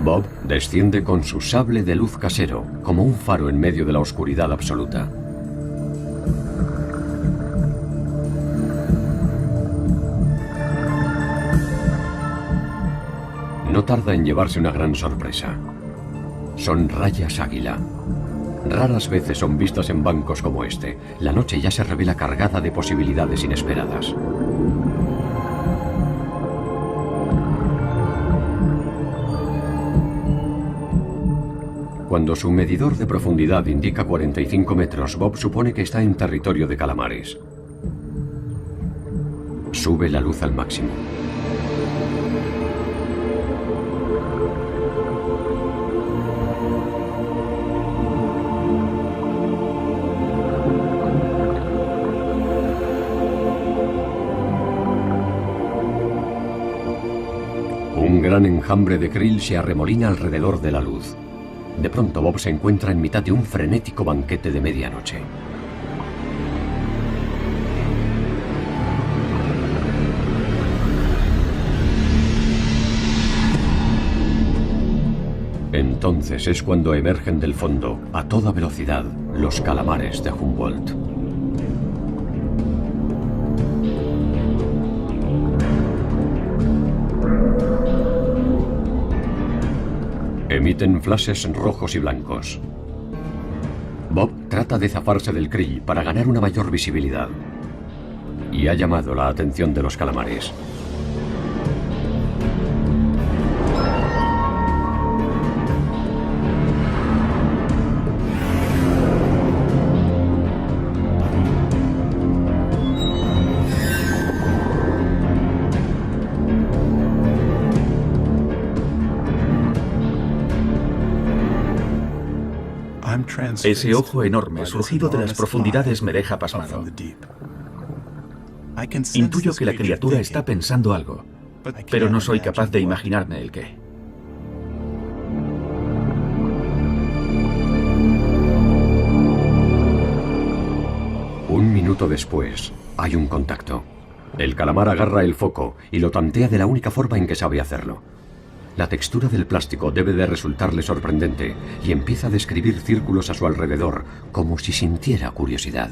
Bob desciende con su sable de luz casero, como un faro en medio de la oscuridad absoluta. No tarda en llevarse una gran sorpresa. Son rayas águila. Raras veces son vistas en bancos como este. La noche ya se revela cargada de posibilidades inesperadas. Cuando su medidor de profundidad indica 45 metros, Bob supone que está en territorio de calamares. Sube la luz al máximo. Un gran enjambre de krill se arremolina alrededor de la luz. De pronto Bob se encuentra en mitad de un frenético banquete de medianoche. Entonces es cuando emergen del fondo, a toda velocidad, los calamares de Humboldt. Emiten flashes rojos y blancos. Bob trata de zafarse del krill para ganar una mayor visibilidad. Y ha llamado la atención de los calamares. Ese ojo enorme surgido de las profundidades me deja pasmado. Intuyo que la criatura está pensando algo, pero no soy capaz de imaginarme el qué. Un minuto después, hay un contacto. El calamar agarra el foco y lo tantea de la única forma en que sabe hacerlo. La textura del plástico debe de resultarle sorprendente y empieza a describir círculos a su alrededor, como si sintiera curiosidad.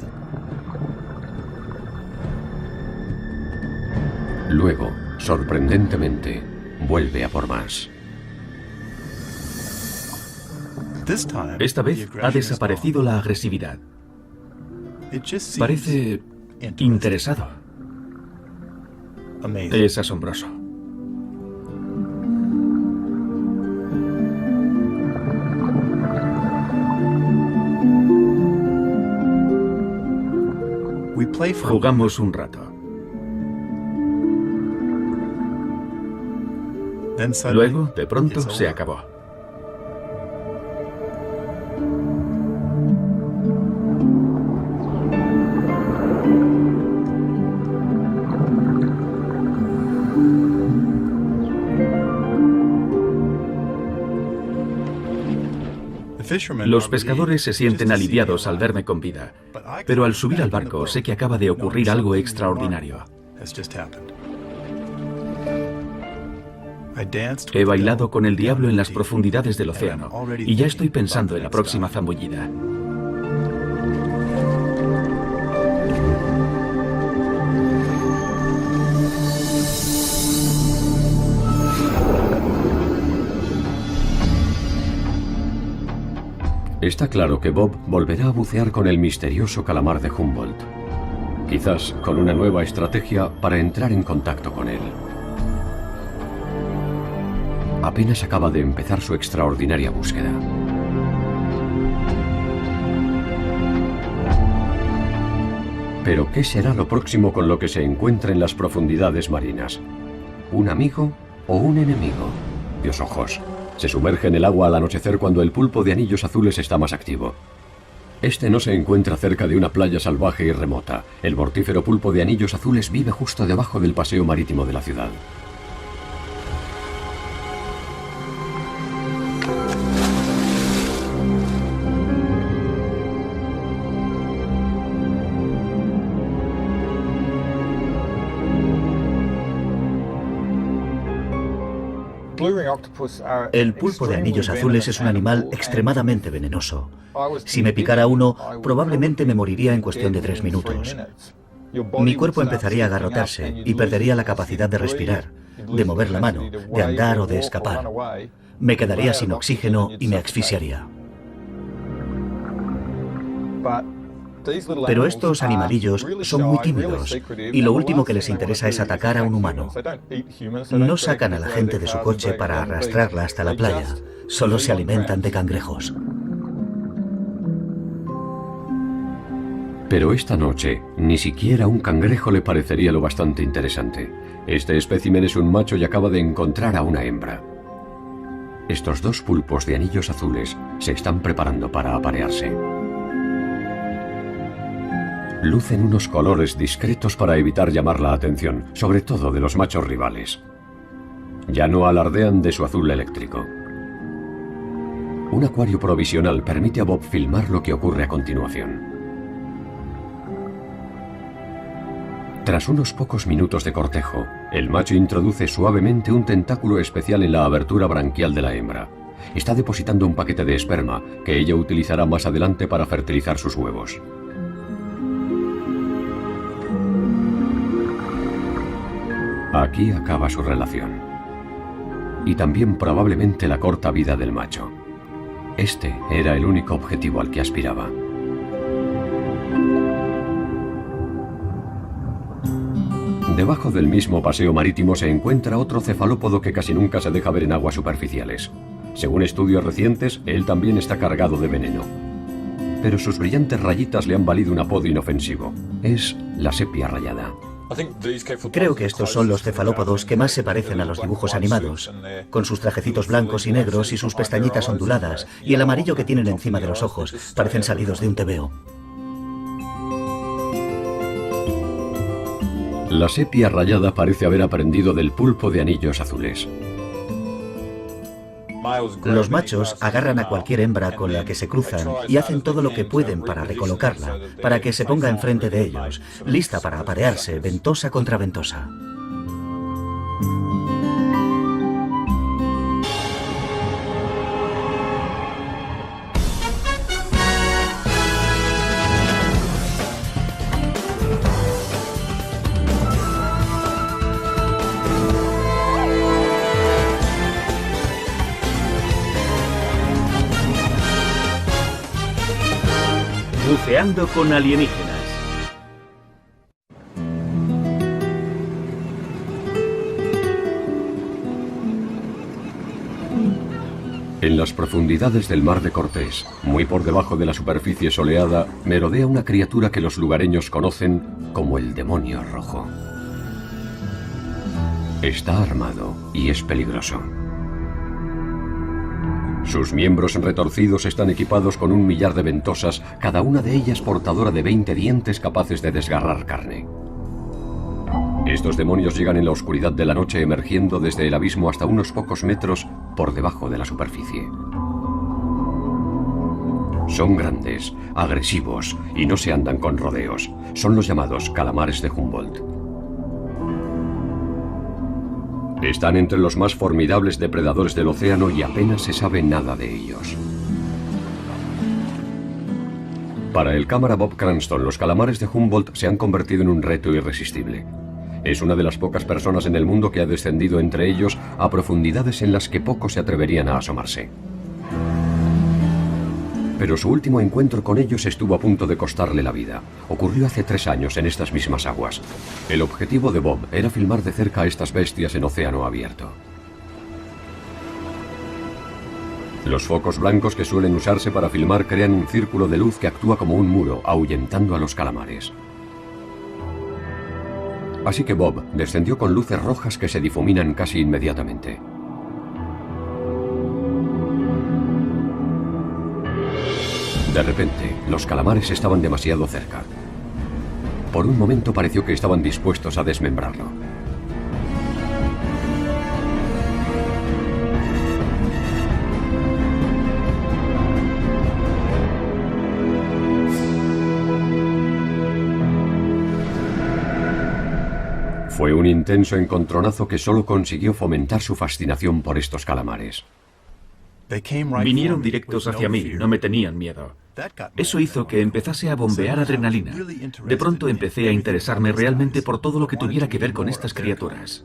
Luego, sorprendentemente, vuelve a por más. Esta vez ha desaparecido la agresividad. Parece interesado. Es asombroso. Jugamos un rato. Luego, de pronto, se acabó. Los pescadores se sienten aliviados al verme con vida, pero al subir al barco sé que acaba de ocurrir algo extraordinario. He bailado con el diablo en las profundidades del océano y ya estoy pensando en la próxima zambullida. Está claro que Bob volverá a bucear con el misterioso calamar de Humboldt. Quizás con una nueva estrategia para entrar en contacto con él. Apenas acaba de empezar su extraordinaria búsqueda. Pero ¿qué será lo próximo con lo que se encuentra en las profundidades marinas? ¿Un amigo o un enemigo? Dios ojos. Se sumerge en el agua al anochecer cuando el pulpo de anillos azules está más activo. Este no se encuentra cerca de una playa salvaje y remota. El mortífero pulpo de anillos azules vive justo debajo del paseo marítimo de la ciudad. El pulpo de anillos azules es un animal extremadamente venenoso. Si me picara uno, probablemente me moriría en cuestión de 3 minutos. Mi cuerpo empezaría a agarrotarse y perdería la capacidad de respirar, de mover la mano, de andar o de escapar. Me quedaría sin oxígeno y me asfixiaría. Pero estos animalillos son muy tímidos y lo último que les interesa es atacar a un humano. No sacan a la gente de su coche para arrastrarla hasta la playa, solo se alimentan de cangrejos. Pero esta noche, ni siquiera un cangrejo le parecería lo bastante interesante. Este espécimen es un macho y acaba de encontrar a una hembra. Estos dos pulpos de anillos azules se están preparando para aparearse. Lucen unos colores discretos para evitar llamar la atención, sobre todo de los machos rivales. Ya no alardean de su azul eléctrico. Un acuario provisional permite a Bob filmar lo que ocurre a continuación. Tras unos pocos minutos de cortejo, el macho introduce suavemente un tentáculo especial en la abertura branquial de la hembra. Está depositando un paquete de esperma que ella utilizará más adelante para fertilizar sus huevos. Aquí acaba su relación. Y también probablemente la corta vida del macho. Este era el único objetivo al que aspiraba. Debajo del mismo paseo marítimo se encuentra otro cefalópodo que casi nunca se deja ver en aguas superficiales. Según estudios recientes, él también está cargado de veneno. Pero sus brillantes rayitas le han valido un apodo inofensivo. Es la sepia rayada. Creo que estos son los cefalópodos que más se parecen a los dibujos animados, con sus trajecitos blancos y negros y sus pestañitas onduladas, y el amarillo que tienen encima de los ojos. Parecen salidos de un tebeo. La sepia rayada parece haber aprendido del pulpo de anillos azules. Los machos agarran a cualquier hembra con la que se cruzan y hacen todo lo que pueden para recolocarla, para que se ponga enfrente de ellos, lista para aparearse ventosa contra ventosa. Buceando con alienígenas. En las profundidades del Mar de Cortés, muy por debajo de la superficie soleada, merodea una criatura que los lugareños conocen como el demonio rojo. Está armado y es peligroso. Sus miembros retorcidos están equipados con 1 millar de ventosas, cada una de ellas portadora de 20 dientes capaces de desgarrar carne. Estos demonios llegan en la oscuridad de la noche emergiendo desde el abismo hasta unos pocos metros por debajo de la superficie. Son grandes, agresivos y no se andan con rodeos. Son los llamados calamares de Humboldt. Están entre los más formidables depredadores del océano y apenas se sabe nada de ellos. Para el cámara Bob Cranston, los calamares de Humboldt se han convertido en un reto irresistible. Es una de las pocas personas en el mundo que ha descendido entre ellos a profundidades en las que pocos se atreverían a asomarse. Pero su último encuentro con ellos estuvo a punto de costarle la vida. Ocurrió hace 3 años en estas mismas aguas. El objetivo de Bob era filmar de cerca a estas bestias en océano abierto. Los focos blancos que suelen usarse para filmar crean un círculo de luz que actúa como un muro, ahuyentando a los calamares. Así que Bob descendió con luces rojas que se difuminan casi inmediatamente. De repente, los calamares estaban demasiado cerca. Por un momento pareció que estaban dispuestos a desmembrarlo. Fue un intenso encontronazo que solo consiguió fomentar su fascinación por estos calamares. Vinieron directos hacia mí, no me tenían miedo. Eso hizo que empezase a bombear adrenalina. De pronto empecé a interesarme realmente por todo lo que tuviera que ver con estas criaturas.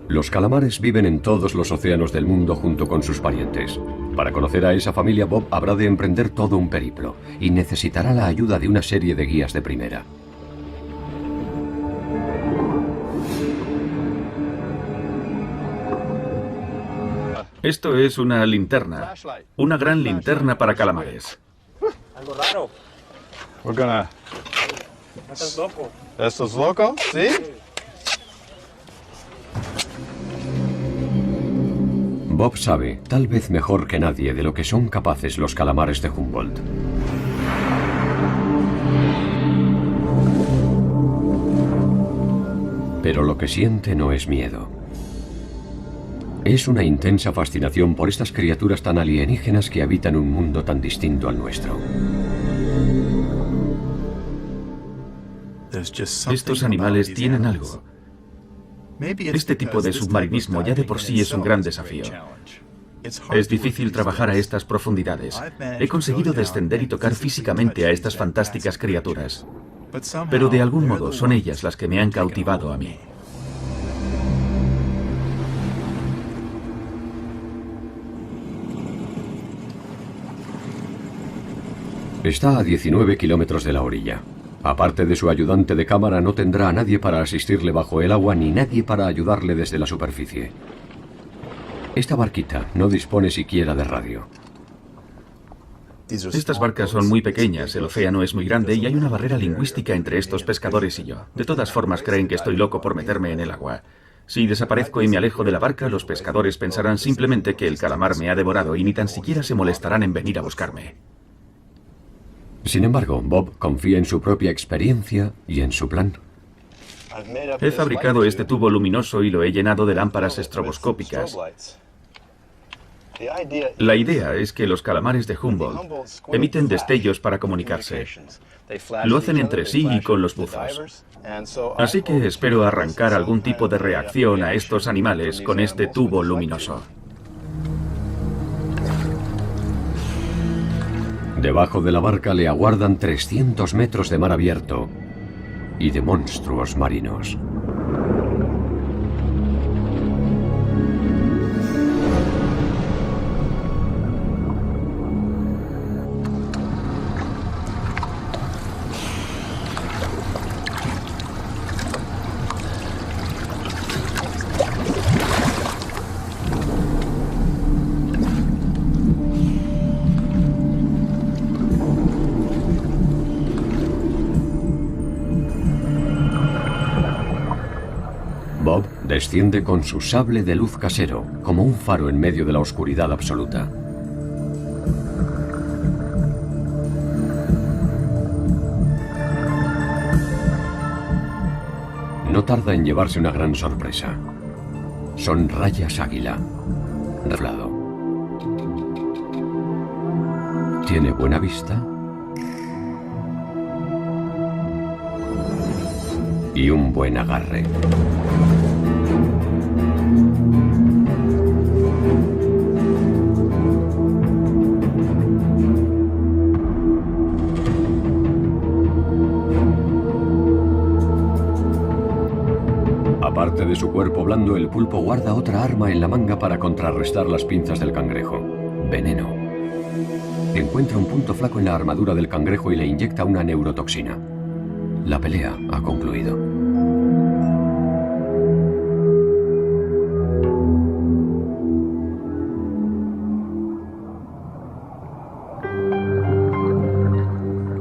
Los calamares viven en todos los océanos del mundo junto con sus parientes. Para conocer a esa familia, Bob habrá de emprender todo un periplo y necesitará la ayuda de una serie de guías de primera. Esto es una linterna. Una gran linterna para calamares. Algo raro. We're gonna... ¿Esto es loco? ¿Esto es loco? ¿Sí? Bob sabe, tal vez mejor que nadie, de lo que son capaces los calamares de Humboldt. Pero lo que siente no es miedo. Es una intensa fascinación por estas criaturas tan alienígenas que habitan un mundo tan distinto al nuestro. Estos animales tienen algo. Este tipo de submarinismo ya de por sí es un gran desafío. Es difícil trabajar a estas profundidades. He conseguido descender y tocar físicamente a estas fantásticas criaturas. Pero de algún modo son ellas las que me han cautivado a mí. Está a 19 kilómetros de la orilla. Aparte de su ayudante de cámara, no tendrá a nadie para asistirle bajo el agua ni nadie para ayudarle desde la superficie. Esta barquita no dispone siquiera de radio. Estas barcas son muy pequeñas, el océano es muy grande y hay una barrera lingüística entre estos pescadores y yo. De todas formas, creen que estoy loco por meterme en el agua. Si desaparezco y me alejo de la barca, los pescadores pensarán simplemente que el calamar me ha devorado y ni tan siquiera se molestarán en venir a buscarme. Sin embargo, Bob confía en su propia experiencia y en su plan. He fabricado este tubo luminoso y lo he llenado de lámparas estroboscópicas. La idea es que los calamares de Humboldt emiten destellos para comunicarse. Lo hacen entre sí y con los buzos. Así que espero arrancar algún tipo de reacción a estos animales con este tubo luminoso. Debajo de la barca le aguardan 300 metros de mar abierto y de monstruos marinos. Bob desciende con su sable de luz casero, como un faro en medio de la oscuridad absoluta. No tarda en llevarse una gran sorpresa. Son rayas águila, reflado. Tiene buena vista y un buen agarre. Aparte de su cuerpo blando, el pulpo guarda otra arma en la manga para contrarrestar las pinzas del cangrejo: veneno. Encuentra un punto flaco en la armadura del cangrejo y le inyecta una neurotoxina. La pelea ha concluido.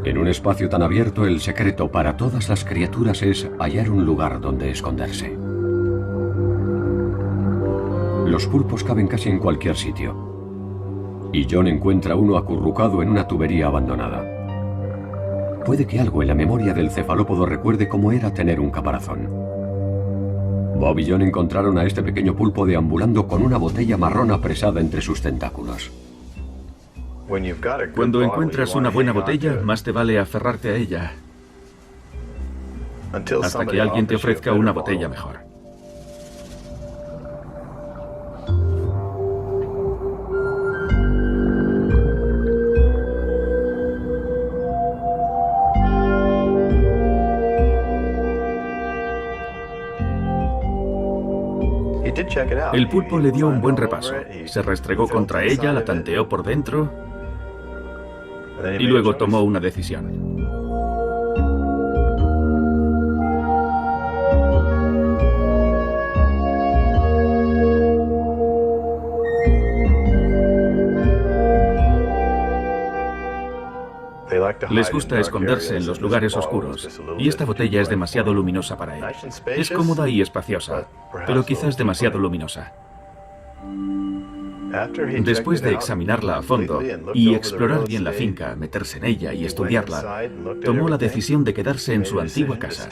En un espacio tan abierto, el secreto para todas las criaturas es hallar un lugar donde esconderse. Los pulpos caben casi en cualquier sitio. Y John encuentra uno acurrucado en una tubería abandonada. Puede que algo en la memoria del cefalópodo recuerde cómo era tener un caparazón. Bob y John encontraron a este pequeño pulpo deambulando con una botella marrón apresada entre sus tentáculos. Cuando encuentras una buena botella, más te vale aferrarte a ella hasta que alguien te ofrezca una botella mejor. El pulpo le dio un buen repaso. Se restregó contra ella, la tanteó por dentro y luego tomó una decisión. Les gusta esconderse en los lugares oscuros, y esta botella es demasiado luminosa para él. Es cómoda y espaciosa, pero quizás demasiado luminosa. Después de examinarla a fondo y explorar bien la finca, meterse en ella y estudiarla, tomó la decisión de quedarse en su antigua casa.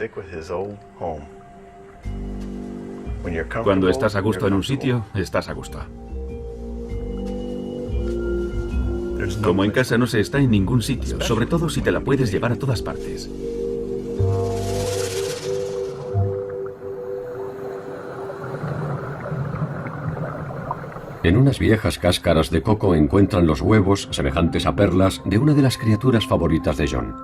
Cuando estás a gusto en un sitio, estás a gusto. Como en casa no se está en ningún sitio, sobre todo si te la puedes llevar a todas partes. En unas viejas cáscaras de coco encuentran los huevos, semejantes a perlas, de una de las criaturas favoritas de John.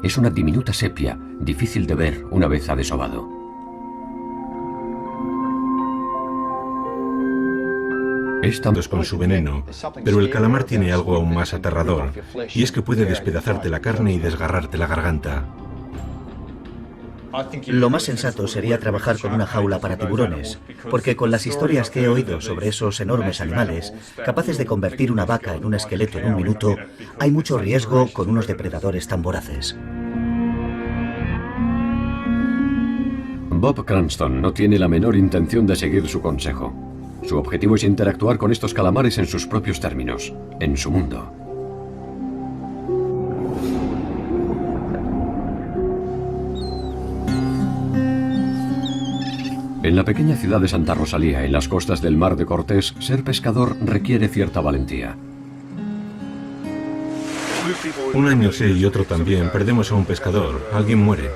Es una diminuta sepia, difícil de ver una vez ha desobado. Estamos con su veneno, pero el calamar tiene algo aún más aterrador, y es que puede despedazarte la carne y desgarrarte la garganta. Lo más sensato sería trabajar con una jaula para tiburones, porque con las historias que he oído sobre esos enormes animales, capaces de convertir una vaca en un esqueleto en un minuto, hay mucho riesgo con unos depredadores tan voraces. Bob Cranston no tiene la menor intención de seguir su consejo. Su objetivo es interactuar con estos calamares en sus propios términos, en su mundo. En la pequeña ciudad de Santa Rosalía, en las costas del Mar de Cortés, ser pescador requiere cierta valentía. Un año sí y otro también perdemos a un pescador. Alguien muere.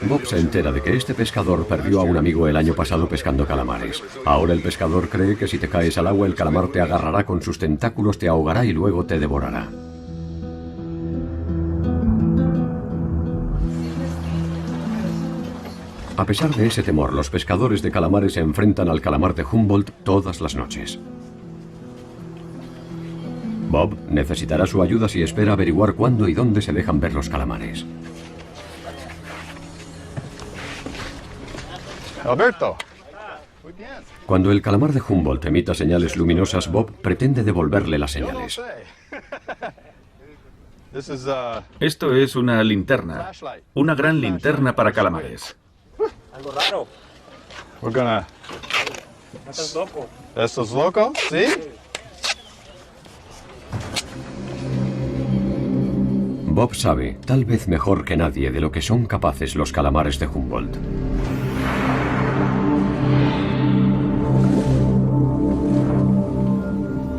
Bob se entera de que este pescador perdió a un amigo el año pasado pescando calamares. Ahora el pescador cree que si te caes al agua el calamar te agarrará con sus tentáculos, te ahogará y luego te devorará. A pesar de ese temor, los pescadores de calamares se enfrentan al calamar de Humboldt todas las noches. Bob necesitará su ayuda si espera averiguar cuándo y dónde se dejan ver los calamares. Alberto. Cuando el calamar de Humboldt emita señales luminosas, Bob pretende devolverle las señales. Esto es una linterna. Una gran linterna para calamares. We're gonna... ¿Esto es loco? ¿Sí? Bob sabe, tal vez mejor que nadie, de lo que son capaces los calamares de Humboldt.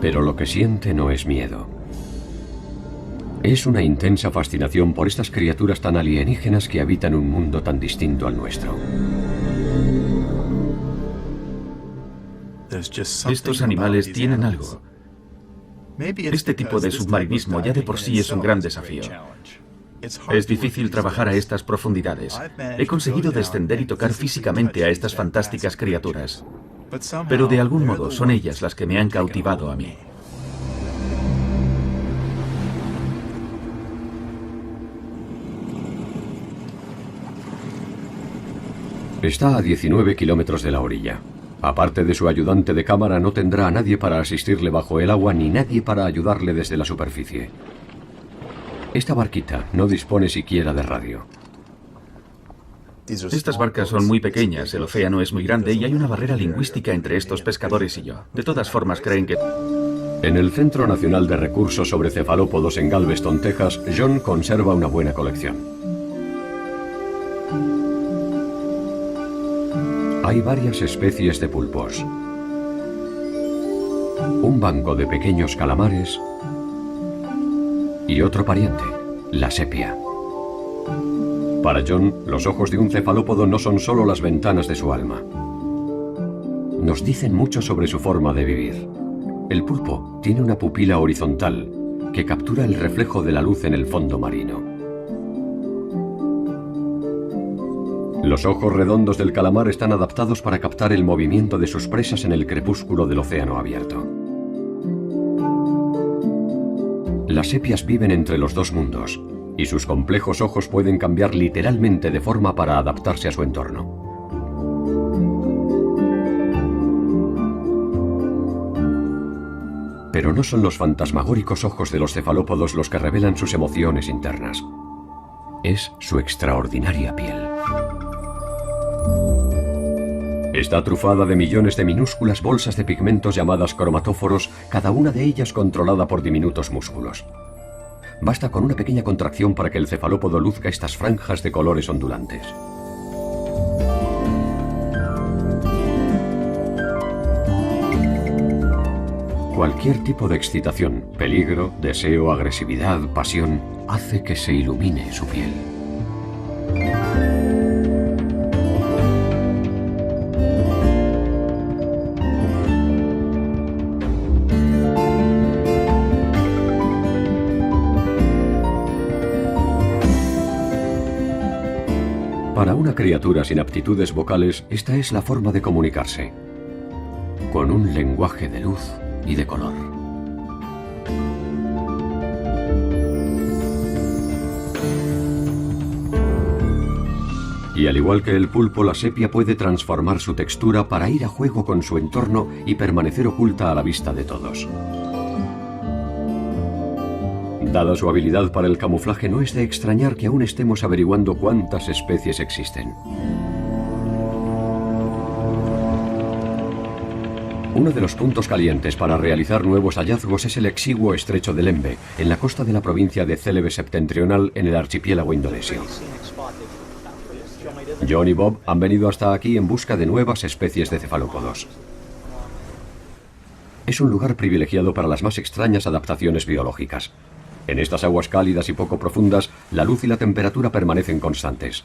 Pero lo que siente no es miedo. Es una intensa fascinación por estas criaturas tan alienígenas que habitan un mundo tan distinto al nuestro. Estos animales tienen algo. Este tipo de submarinismo ya de por sí es un gran desafío. Es difícil trabajar a estas profundidades. He conseguido descender y tocar físicamente a estas fantásticas criaturas. Pero de algún modo son ellas las que me han cautivado a mí. Está a 19 kilómetros de la orilla. Aparte de su ayudante de cámara, no tendrá a nadie para asistirle bajo el agua ni nadie para ayudarle desde la superficie. Esta barquita no dispone siquiera de radio. Estas barcas son muy pequeñas, el océano es muy grande y hay una barrera lingüística entre estos pescadores y yo. De todas formas, creen que... En el Centro Nacional de Recursos sobre Cefalópodos en Galveston, Texas, John conserva una buena colección. Hay varias especies de pulpos, un banco de pequeños calamares y otro pariente, la sepia. Para John, los ojos de un cefalópodo no son solo las ventanas de su alma. Nos dicen mucho sobre su forma de vivir. El pulpo tiene una pupila horizontal que captura el reflejo de la luz en el fondo marino. Los ojos redondos del calamar están adaptados para captar el movimiento de sus presas en el crepúsculo del océano abierto. Las sepias viven entre los dos mundos, y sus complejos ojos pueden cambiar literalmente de forma para adaptarse a su entorno. Pero no son los fantasmagóricos ojos de los cefalópodos los que revelan sus emociones internas. Es su extraordinaria piel. Está trufada de millones de minúsculas bolsas de pigmentos llamadas cromatóforos, cada una de ellas controlada por diminutos músculos. Basta con una pequeña contracción para que el cefalópodo luzca estas franjas de colores ondulantes. Cualquier tipo de excitación, peligro, deseo, agresividad, pasión, hace que se ilumine su piel. Para una criatura sin aptitudes vocales, esta es la forma de comunicarse, con un lenguaje de luz y de color. Y al igual que el pulpo, la sepia puede transformar su textura para ir a juego con su entorno y permanecer oculta a la vista de todos. Dada su habilidad para el camuflaje, no es de extrañar que aún estemos averiguando cuántas especies existen. Uno de los puntos calientes para realizar nuevos hallazgos es el exiguo estrecho de Lembe, en la costa de la provincia de Celebes septentrional en el archipiélago indonesio. John y Bob han venido hasta aquí en busca de nuevas especies de cefalópodos. Es un lugar privilegiado para las más extrañas adaptaciones biológicas. En estas aguas cálidas y poco profundas, la luz y la temperatura permanecen constantes.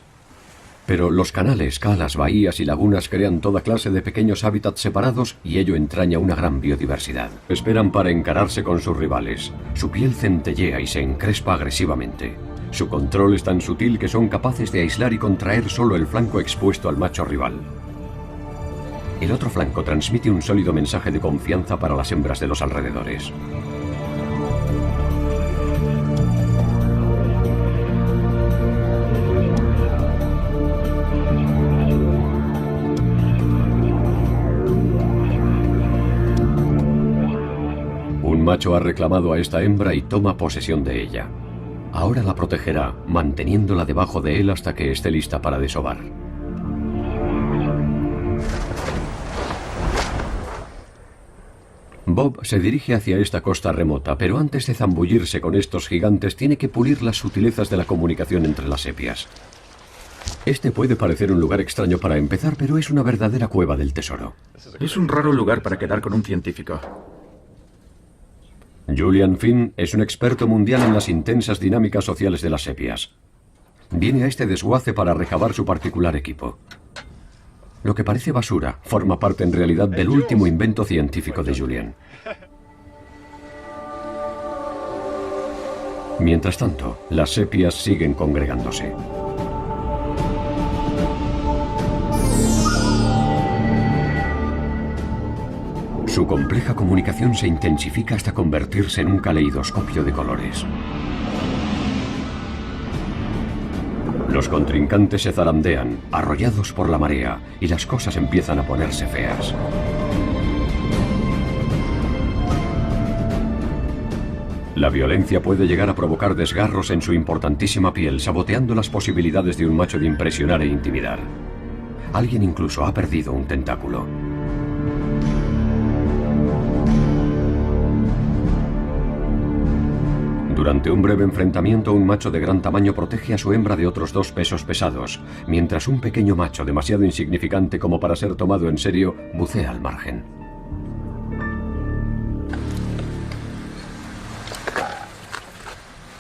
Pero los canales, calas, bahías y lagunas crean toda clase de pequeños hábitats separados y ello entraña una gran biodiversidad. Esperan para encararse con sus rivales. Su piel centellea y se encrespa agresivamente. Su control es tan sutil que son capaces de aislar y contraer solo el flanco expuesto al macho rival. El otro flanco transmite un sólido mensaje de confianza para las hembras de los alrededores. Un macho ha reclamado a esta hembra y toma posesión de ella. Ahora la protegerá, manteniéndola debajo de él hasta que esté lista para desovar. Bob se dirige hacia esta costa remota, pero antes de zambullirse con estos gigantes tiene que pulir las sutilezas de la comunicación entre las sepias. Este puede parecer un lugar extraño para empezar, pero es una verdadera cueva del tesoro. Es un raro lugar para quedar con un científico. Julian Finn es un experto mundial en las intensas dinámicas sociales de las sepias. Viene a este desguace para recabar su particular equipo. Lo que parece basura forma parte en realidad del último invento científico de Julian. Mientras tanto, las sepias siguen congregándose. Su compleja comunicación se intensifica hasta convertirse en un caleidoscopio de colores. Los contrincantes se zarandean, arrollados por la marea, y las cosas empiezan a ponerse feas. La violencia puede llegar a provocar desgarros en su importantísima piel, saboteando las posibilidades de un macho de impresionar e intimidar. Alguien incluso ha perdido un tentáculo. Durante un breve enfrentamiento, un macho de gran tamaño protege a su hembra de otros dos pesos pesados, mientras un pequeño macho, demasiado insignificante como para ser tomado en serio, bucea al margen.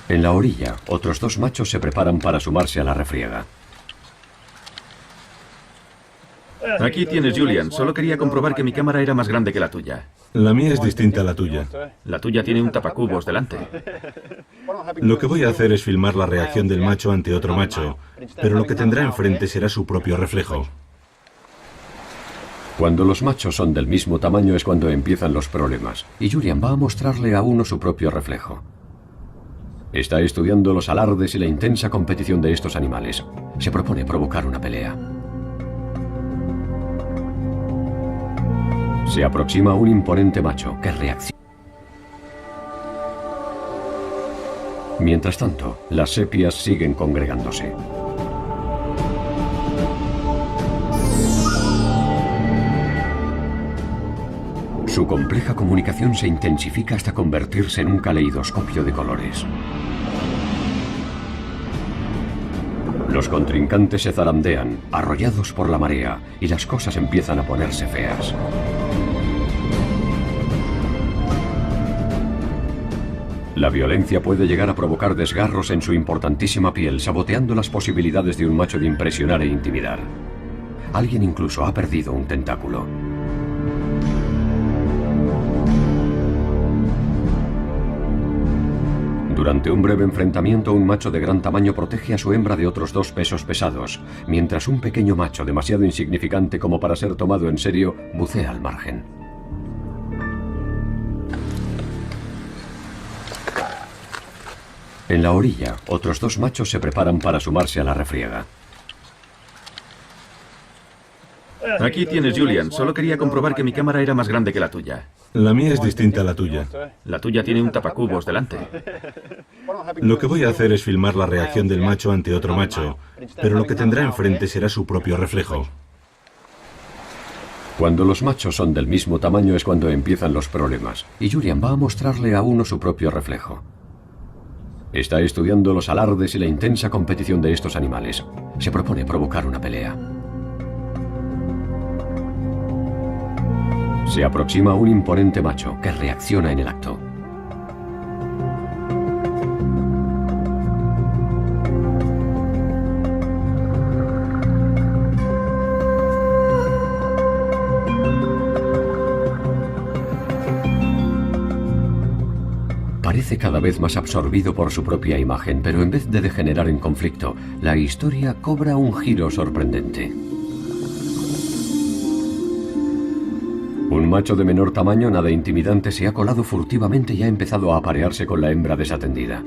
En la orilla, otros dos machos se preparan para sumarse a la refriega. Aquí tienes, Julian. Solo quería comprobar que mi cámara era más grande que la tuya. La mía es distinta a la tuya. La tuya tiene un tapacubos delante. Lo que voy a hacer es filmar la reacción del macho ante otro macho, pero lo que tendrá enfrente será su propio reflejo. Cuando los machos son del mismo tamaño es cuando empiezan los problemas, y Julian va a mostrarle a uno su propio reflejo. Está estudiando los alardes y la intensa competición de estos animales. Se propone provocar una pelea. Se aproxima un imponente macho que reacciona. Mientras tanto, las sepias siguen congregándose. Su compleja comunicación se intensifica hasta convertirse en un caleidoscopio de colores. Los contrincantes se zarandean, arrollados por la marea, y las cosas empiezan a ponerse feas. La violencia puede llegar a provocar desgarros en su importantísima piel, saboteando las posibilidades de un macho de impresionar e intimidar. Alguien incluso ha perdido un tentáculo. Durante un breve enfrentamiento, un macho de gran tamaño protege a su hembra de otros dos pesos pesados, mientras un pequeño macho, demasiado insignificante como para ser tomado en serio, bucea al margen. En la orilla, otros dos machos se preparan para sumarse a la refriega. Aquí tienes, Julian. Solo quería comprobar que mi cámara era más grande que la tuya. La mía es distinta a la tuya. La tuya tiene un tapacubos delante. Lo que voy a hacer es filmar la reacción del macho ante otro macho, pero lo que tendrá enfrente será su propio reflejo. Cuando los machos son del mismo tamaño es cuando empiezan los problemas, y Julian va a mostrarle a uno su propio reflejo. Está estudiando los alardes y la intensa competición de estos animales. Se propone provocar una pelea. Se aproxima un imponente macho que reacciona en el acto. Parece cada vez más absorbido por su propia imagen, pero en vez de degenerar en conflicto, la historia cobra un giro sorprendente. Un macho de menor tamaño, nada intimidante, se ha colado furtivamente y ha empezado a aparearse con la hembra desatendida.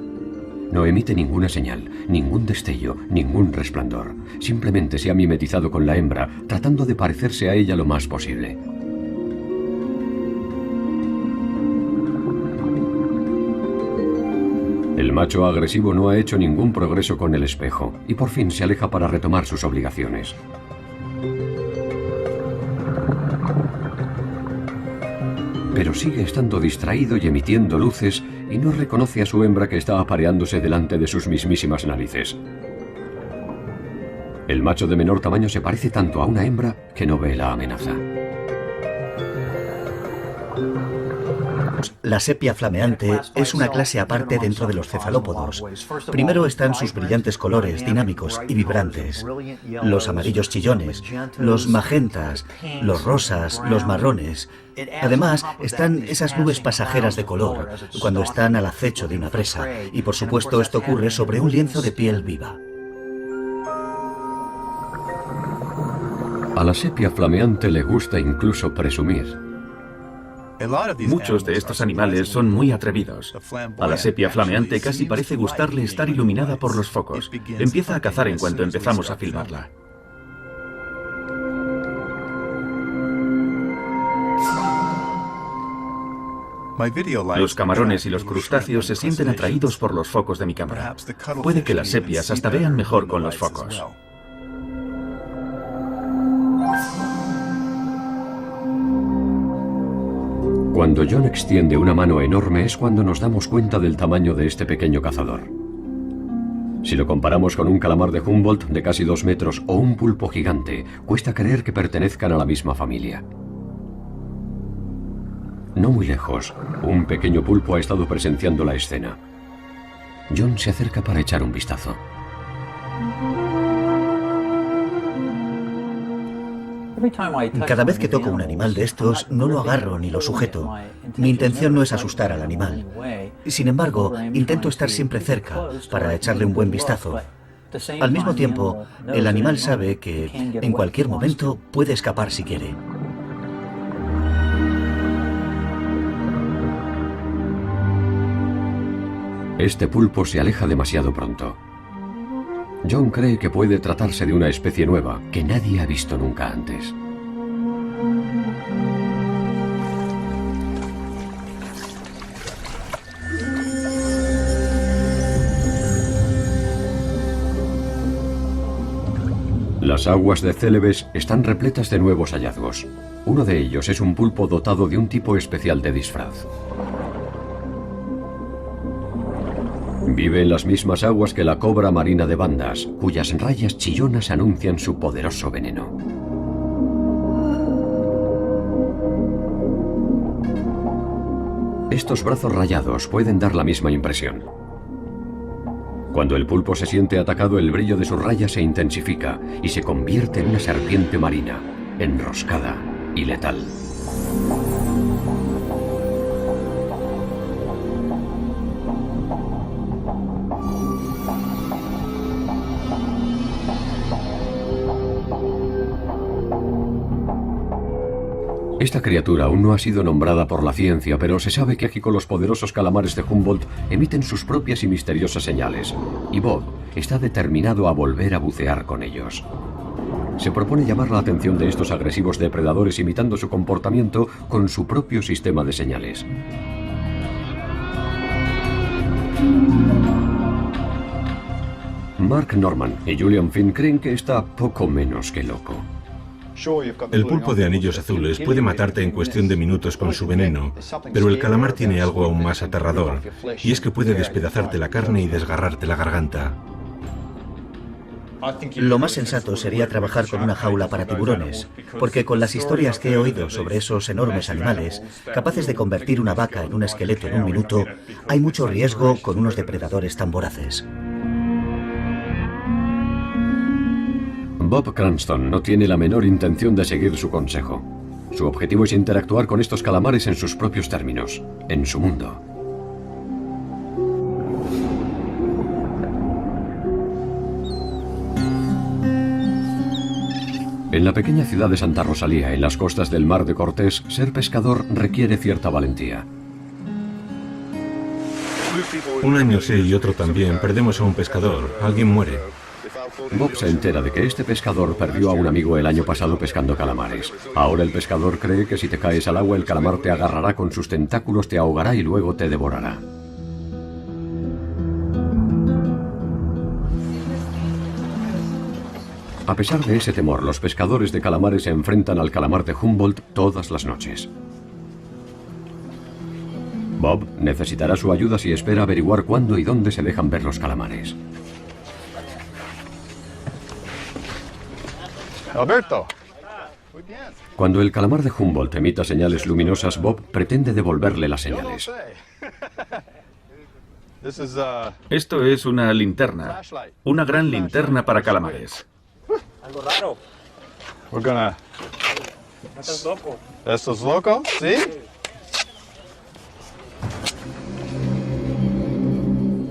No emite ninguna señal, ningún destello, ningún resplandor. Simplemente se ha mimetizado con la hembra, tratando de parecerse a ella lo más posible. El macho agresivo no ha hecho ningún progreso con el espejo y por fin se aleja para retomar sus obligaciones. Pero sigue estando distraído y emitiendo luces y no reconoce a su hembra que está apareándose delante de sus mismísimas narices. El macho de menor tamaño se parece tanto a una hembra que no ve la amenaza. La sepia flameante es una clase aparte dentro de los cefalópodos. Primero están sus brillantes colores, dinámicos y vibrantes. Los amarillos chillones, los magentas, los rosas, los marrones. Además, están esas nubes pasajeras de color, cuando están al acecho de una presa. Y por supuesto esto ocurre sobre un lienzo de piel viva. A la sepia flameante le gusta incluso presumir. Muchos de estos animales son muy atrevidos. A la sepia flameante casi parece gustarle estar iluminada por los focos. Empieza a cazar en cuanto empezamos a filmarla. Los camarones y los crustáceos se sienten atraídos por los focos de mi cámara. Puede que las sepias hasta vean mejor con los focos. Cuando John extiende una mano enorme es cuando nos damos cuenta del tamaño de este pequeño cazador. Si lo comparamos con un calamar de Humboldt de casi 2 metros o un pulpo gigante, cuesta creer que pertenezcan a la misma familia. No muy lejos, un pequeño pulpo ha estado presenciando la escena. John se acerca para echar un vistazo. Cada vez que toco un animal de estos, no lo agarro ni lo sujeto. Mi intención no es asustar al animal. Sin embargo, intento estar siempre cerca para echarle un buen vistazo. Al mismo tiempo, el animal sabe que en cualquier momento puede escapar si quiere. Este pulpo se aleja demasiado pronto. John cree que puede tratarse de una especie nueva que nadie ha visto nunca antes. Las aguas de Celebes están repletas de nuevos hallazgos. Uno de ellos es un pulpo dotado de un tipo especial de disfraz. Vive en las mismas aguas que la cobra marina de bandas, cuyas rayas chillonas anuncian su poderoso veneno. Estos brazos rayados pueden dar la misma impresión. Cuando el pulpo se siente atacado, el brillo de sus rayas se intensifica y se convierte en una serpiente marina, enroscada y letal. Esta criatura aún no ha sido nombrada por la ciencia, pero se sabe que aquí con los poderosos calamares de Humboldt emiten sus propias y misteriosas señales, y Bob está determinado a volver a bucear con ellos. se propone llamar la atención de estos agresivos depredadores imitando su comportamiento con su propio sistema de señales. Mark Norman y Julian Finn creen que está poco menos que loco. El pulpo de anillos azules puede matarte en cuestión de minutos con su veneno, pero el calamar tiene algo aún más aterrador, y es que puede despedazarte la carne y desgarrarte la garganta. Lo más sensato sería trabajar con una jaula para tiburones, porque con las historias que he oído sobre esos enormes animales, capaces de convertir una vaca en un esqueleto en un minuto, hay mucho riesgo con unos depredadores tan voraces. Bob Cranston no tiene la menor intención de seguir su consejo. Su objetivo es interactuar con estos calamares en sus propios términos, en su mundo. En la pequeña ciudad de Santa Rosalía, en las costas del Mar de Cortés, ser pescador requiere cierta valentía. Un año sí y otro también perdemos a un pescador, alguien muere. Bob se entera de que este pescador perdió a un amigo el año pasado pescando calamares. Ahora el pescador cree que si te caes al agua el calamar te agarrará con sus tentáculos, te ahogará y luego te devorará. A pesar de ese temor, los pescadores de calamares se enfrentan al calamar de Humboldt todas las noches. Bob necesitará su ayuda si espera averiguar cuándo y dónde se dejan ver los calamares. Alberto. Cuando el calamar de Humboldt emita señales luminosas, Bob pretende devolverle las señales. Esto es una linterna. Una gran linterna para calamares. We're gonna... ¿Esto es loco? ¿Sí?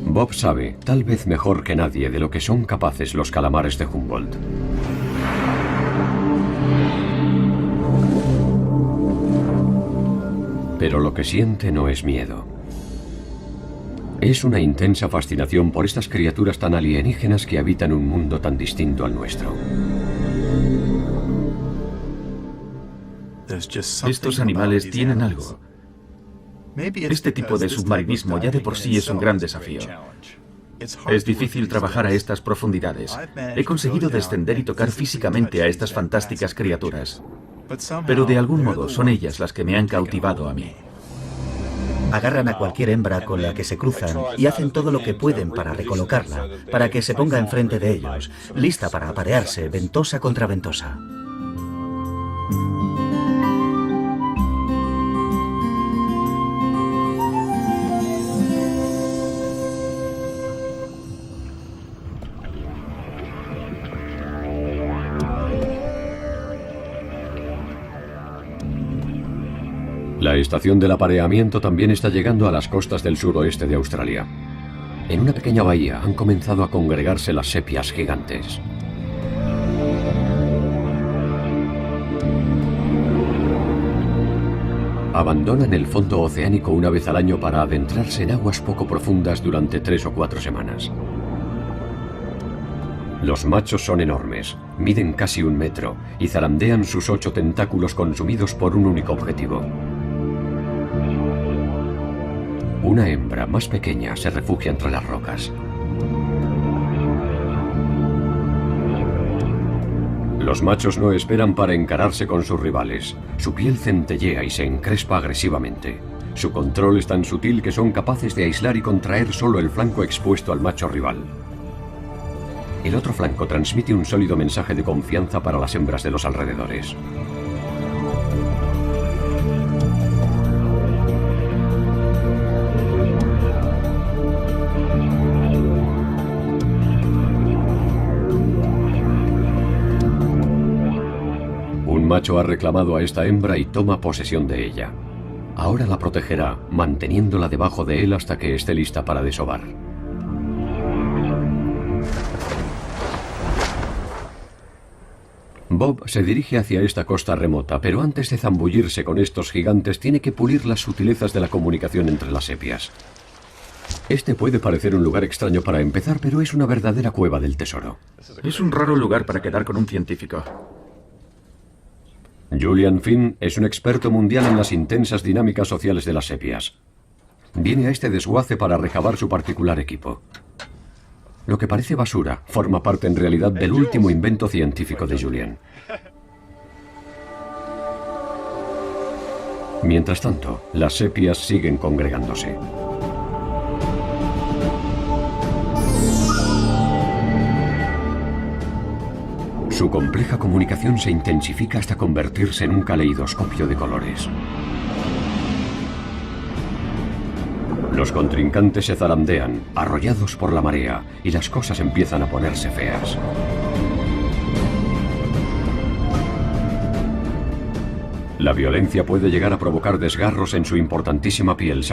Bob sabe, tal vez mejor que nadie, de lo que son capaces los calamares de Humboldt. Pero lo que siente no es miedo. Es una intensa fascinación por estas criaturas tan alienígenas que habitan un mundo tan distinto al nuestro. Estos animales tienen algo. Este tipo de submarinismo ya de por sí es un gran desafío. Es difícil trabajar a estas profundidades. He conseguido descender y tocar físicamente a estas fantásticas criaturas. Pero de algún modo son ellas las que me han cautivado a mí. Agarran a cualquier hembra con la que se cruzan y hacen todo lo que pueden para recolocarla, para que se ponga enfrente de ellos, lista para aparearse, ventosa contra ventosa. La estación del apareamiento también está llegando a las costas del suroeste de Australia. En una pequeña bahía han comenzado a congregarse las sepias gigantes. Abandonan el fondo oceánico una vez al año para adentrarse en aguas poco profundas durante 3 o 4 semanas. Los machos son enormes, miden casi 1 metro y zarandean sus 8 tentáculos consumidos por un único objetivo. Una hembra más pequeña se refugia entre las rocas. Los machos no esperan para encararse con sus rivales. Su piel centellea y se encrespa agresivamente. Su control es tan sutil que son capaces de aislar y contraer solo el flanco expuesto al macho rival. El otro flanco transmite un sólido mensaje de confianza para las hembras de los alrededores. Un macho ha reclamado a esta hembra y toma posesión de ella. Ahora la protegerá, manteniéndola debajo de él hasta que esté lista para desovar. Bob se dirige hacia esta costa remota, pero antes de zambullirse con estos gigantes tiene que pulir las sutilezas de la comunicación entre las sepias. Este puede parecer un lugar extraño para empezar, pero es una verdadera cueva del tesoro. Es un raro lugar para quedar con un científico. Julian Finn es un experto mundial en las intensas dinámicas sociales de las sepias. Viene a este desguace para recabar su particular equipo. Lo que parece basura forma parte en realidad del último invento científico de Julian. Mientras tanto, las sepias siguen congregándose. Su compleja comunicación se intensifica hasta convertirse en un caleidoscopio de colores. Los contrincantes se zarandean, arrollados por la marea, y las cosas empiezan a ponerse feas. La violencia puede llegar a provocar desgarros en su importantísima piel,